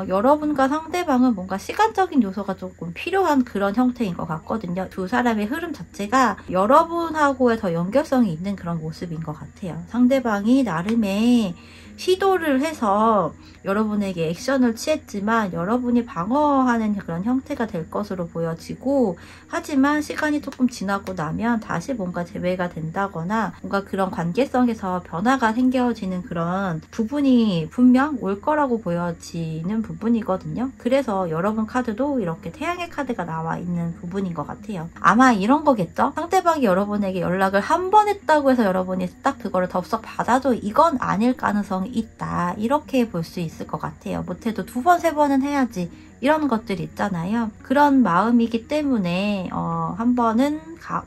여러분과 상대방은 뭔가 시간적인 요소가 조금 필요한 그런 형태인 것 같거든요. 두 사람의 흐름 자체가 여러분하고의 더 연결성이 있는 그런 모습인 것 같아요. 상대방이 나름의 시도를 해서 여러분에게 액션을 취했지만 여러분이 방어하는 그런 형태가 될 것으로 보여지고, 하지만 시간이 조금 지나고 나면 다시 뭔가 재회가 된다거나 뭔가 그런 관계성에서 변화가 생겨지는 그런 부분이 분명 올 거라고 보여지는 부분이거든요. 그래서 여러분 카드도 이렇게 태양의 카드가 나와 있는 부분인 것 같아요. 아마 이런 거겠죠? 상대방이 여러분에게 연락을 한 번 했다고 해서 여러분이 딱 그거를 덥석 받아줘, 이건 아닐 가능성이 있다, 이렇게 볼 수 있을 것 같아요. 못해도 2번, 3번은 해야지, 이런 것들이 있잖아요. 그런 마음이기 때문에 한 번은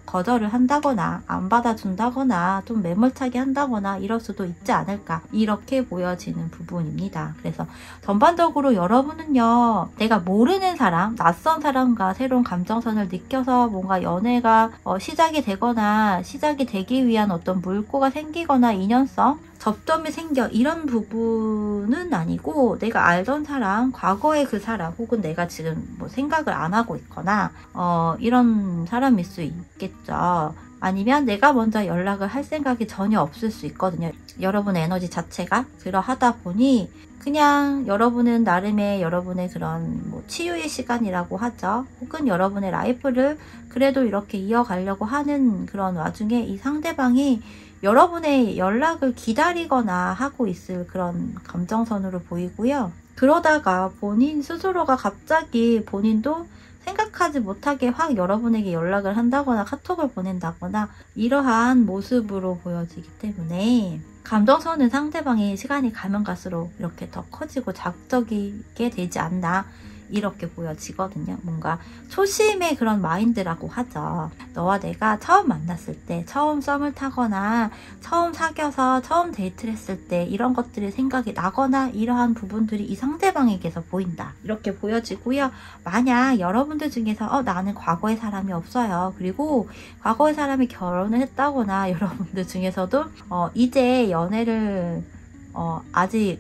거절을 한다거나 안 받아준다거나 좀 매몰차게 한다거나 이럴 수도 있지 않을까, 이렇게 보여지는 부분입니다. 그래서 전반적으로 여러분은요, 내가 모르는 사람, 낯선 사람과 새로운 감정선을 느껴서 뭔가 연애가 시작이 되거나 시작이 되기 위한 어떤 물꼬가 생기거나 인연성, 접점이 생겨, 이런 부분은 아니고, 내가 알던 사람, 과거의 그 사람, 혹은 내가 지금 뭐 생각을 안 하고 있거나 이런 사람일 수 있겠죠. 아니면 내가 먼저 연락을 할 생각이 전혀 없을 수 있거든요. 여러분의 에너지 자체가 그러하다 보니 그냥 여러분은 나름의 여러분의 그런 뭐 치유의 시간이라고 하죠. 혹은 여러분의 라이프를 그래도 이렇게 이어가려고 하는 그런 와중에 이 상대방이 여러분의 연락을 기다리거나 하고 있을 그런 감정선으로 보이고요. 그러다가 본인 스스로가 갑자기 본인도 생각하지 못하게 확 여러분에게 연락을 한다거나 카톡을 보낸다거나 이러한 모습으로 보여지기 때문에 감정선은 상대방이 시간이 가면 갈수록 이렇게 더 커지고 자극적이게 되지 않나, 이렇게 보여지거든요. 뭔가 초심의 그런 마인드라고 하죠. 너와 내가 처음 만났을 때, 처음 썸을 타거나 처음 사귀어서 처음 데이트를 했을 때 이런 것들이 생각이 나거나 이러한 부분들이 이 상대방에게서 보인다, 이렇게 보여지고요. 만약 여러분들 중에서 나는 과거의 사람이 없어요, 그리고 과거의 사람이 결혼을 했다거나 여러분들 중에서도 이제 연애를 아직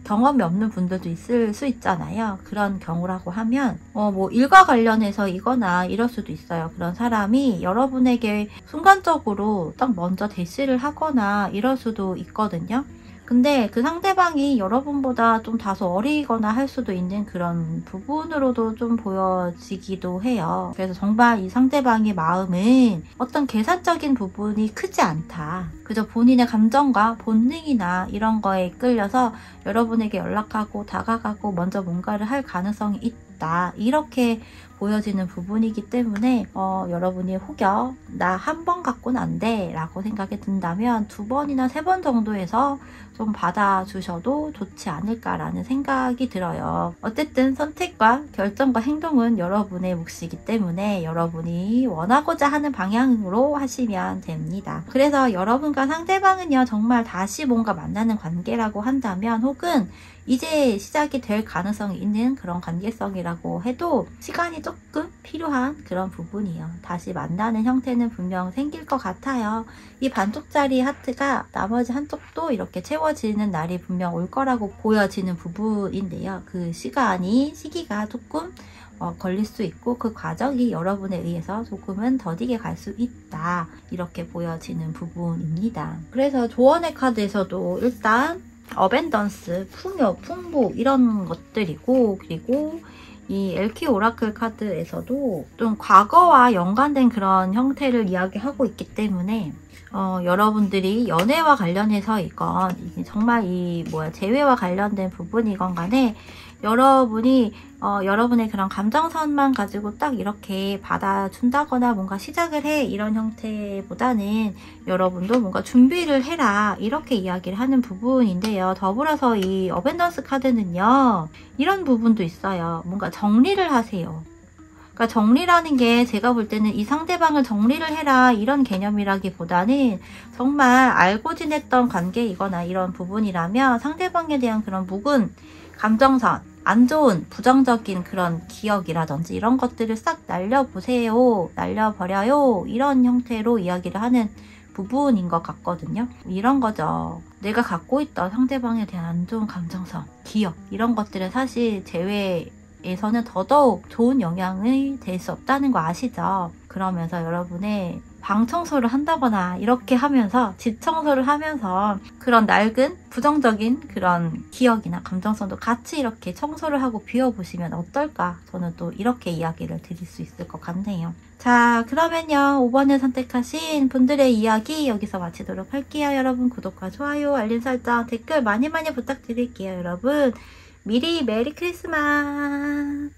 경험이 없는 분들도 있을 수 있잖아요. 그런 경우라고 하면 뭐 일과 관련해서 이거나 이럴 수도 있어요. 그런 사람이 여러분에게 순간적으로 딱 먼저 대시를 하거나 이럴 수도 있거든요. 근데 그 상대방이 여러분보다 좀 다소 어리거나 할 수도 있는 그런 부분으로도 좀 보여지기도 해요. 그래서 정말 이 상대방의 마음은 어떤 계산적인 부분이 크지 않다. 그저 본인의 감정과 본능이나 이런 거에 이끌려서 여러분에게 연락하고 다가가고 먼저 뭔가를 할 가능성이 있다, 이렇게 보여지는 부분이기 때문에 여러분이 혹여 나 한 번 갖고는 안 돼 라고 생각이 든다면 2번이나 3번 정도에서 좀 받아주셔도 좋지 않을까라는 생각이 들어요. 어쨌든 선택과 결정과 행동은 여러분의 몫이기 때문에 여러분이 원하고자 하는 방향으로 하시면 됩니다. 그래서 여러분과 상대방은요, 정말 다시 뭔가 만나는 관계라고 한다면, 혹은 이제 시작이 될 가능성이 있는 그런 관계성이라고 해도 시간이 조금 필요한 그런 부분이에요. 다시 만나는 형태는 분명 생길 것 같아요. 이 반쪽짜리 하트가 나머지 한쪽도 이렇게 채워지는 날이 분명 올 거라고 보여지는 부분인데요. 그 시기가 조금 걸릴 수 있고, 그 과정이 여러분에 의해서 조금은 더디게 갈 수 있다, 이렇게 보여지는 부분입니다. 그래서 조언의 카드에서도 일단 어벤던스, 풍요, 풍부 이런 것들이고, 그리고 이 엘키 오라클 카드에서도 좀 과거와 연관된 그런 형태를 이야기하고 있기 때문에 여러분들이 연애와 관련해서 이건 정말 재회와 관련된 부분이건 간에 여러분이 여러분의 그런 감정선만 가지고 딱 이렇게 받아준다거나 뭔가 시작을 해 이런 형태보다는 여러분도 뭔가 준비를 해라 이렇게 이야기를 하는 부분인데요. 더불어서 이 어벤져스 카드는요, 이런 부분도 있어요. 뭔가 정리를 하세요. 그러니까 정리라는 게 제가 볼 때는 이 상대방을 정리를 해라 이런 개념이라기보다는 정말 알고 지냈던 관계이거나 이런 부분이라면 상대방에 대한 그런 묵은 감정선, 안 좋은 부정적인 그런 기억이라든지 이런 것들을 싹 날려보세요, 날려버려요 이런 형태로 이야기를 하는 부분인 것 같거든요. 이런 거죠. 내가 갖고 있던 상대방에 대한 안 좋은 감정선, 기억 이런 것들은 사실 재회에서는 더더욱 좋은 영향이 될 수 없다는 거 아시죠? 그러면서 여러분의 방 청소를 한다거나 이렇게 하면서 집 청소를 하면서 그런 낡은 부정적인 그런 기억이나 감정선도 같이 이렇게 청소를 하고 비워보시면 어떨까? 저는 또 이렇게 이야기를 드릴 수 있을 것 같네요. 자, 그러면요 5번을 선택하신 분들의 이야기 여기서 마치도록 할게요. 여러분 구독과 좋아요, 알림 설정, 댓글 많이 부탁드릴게요. 여러분 미리 메리 크리스마스.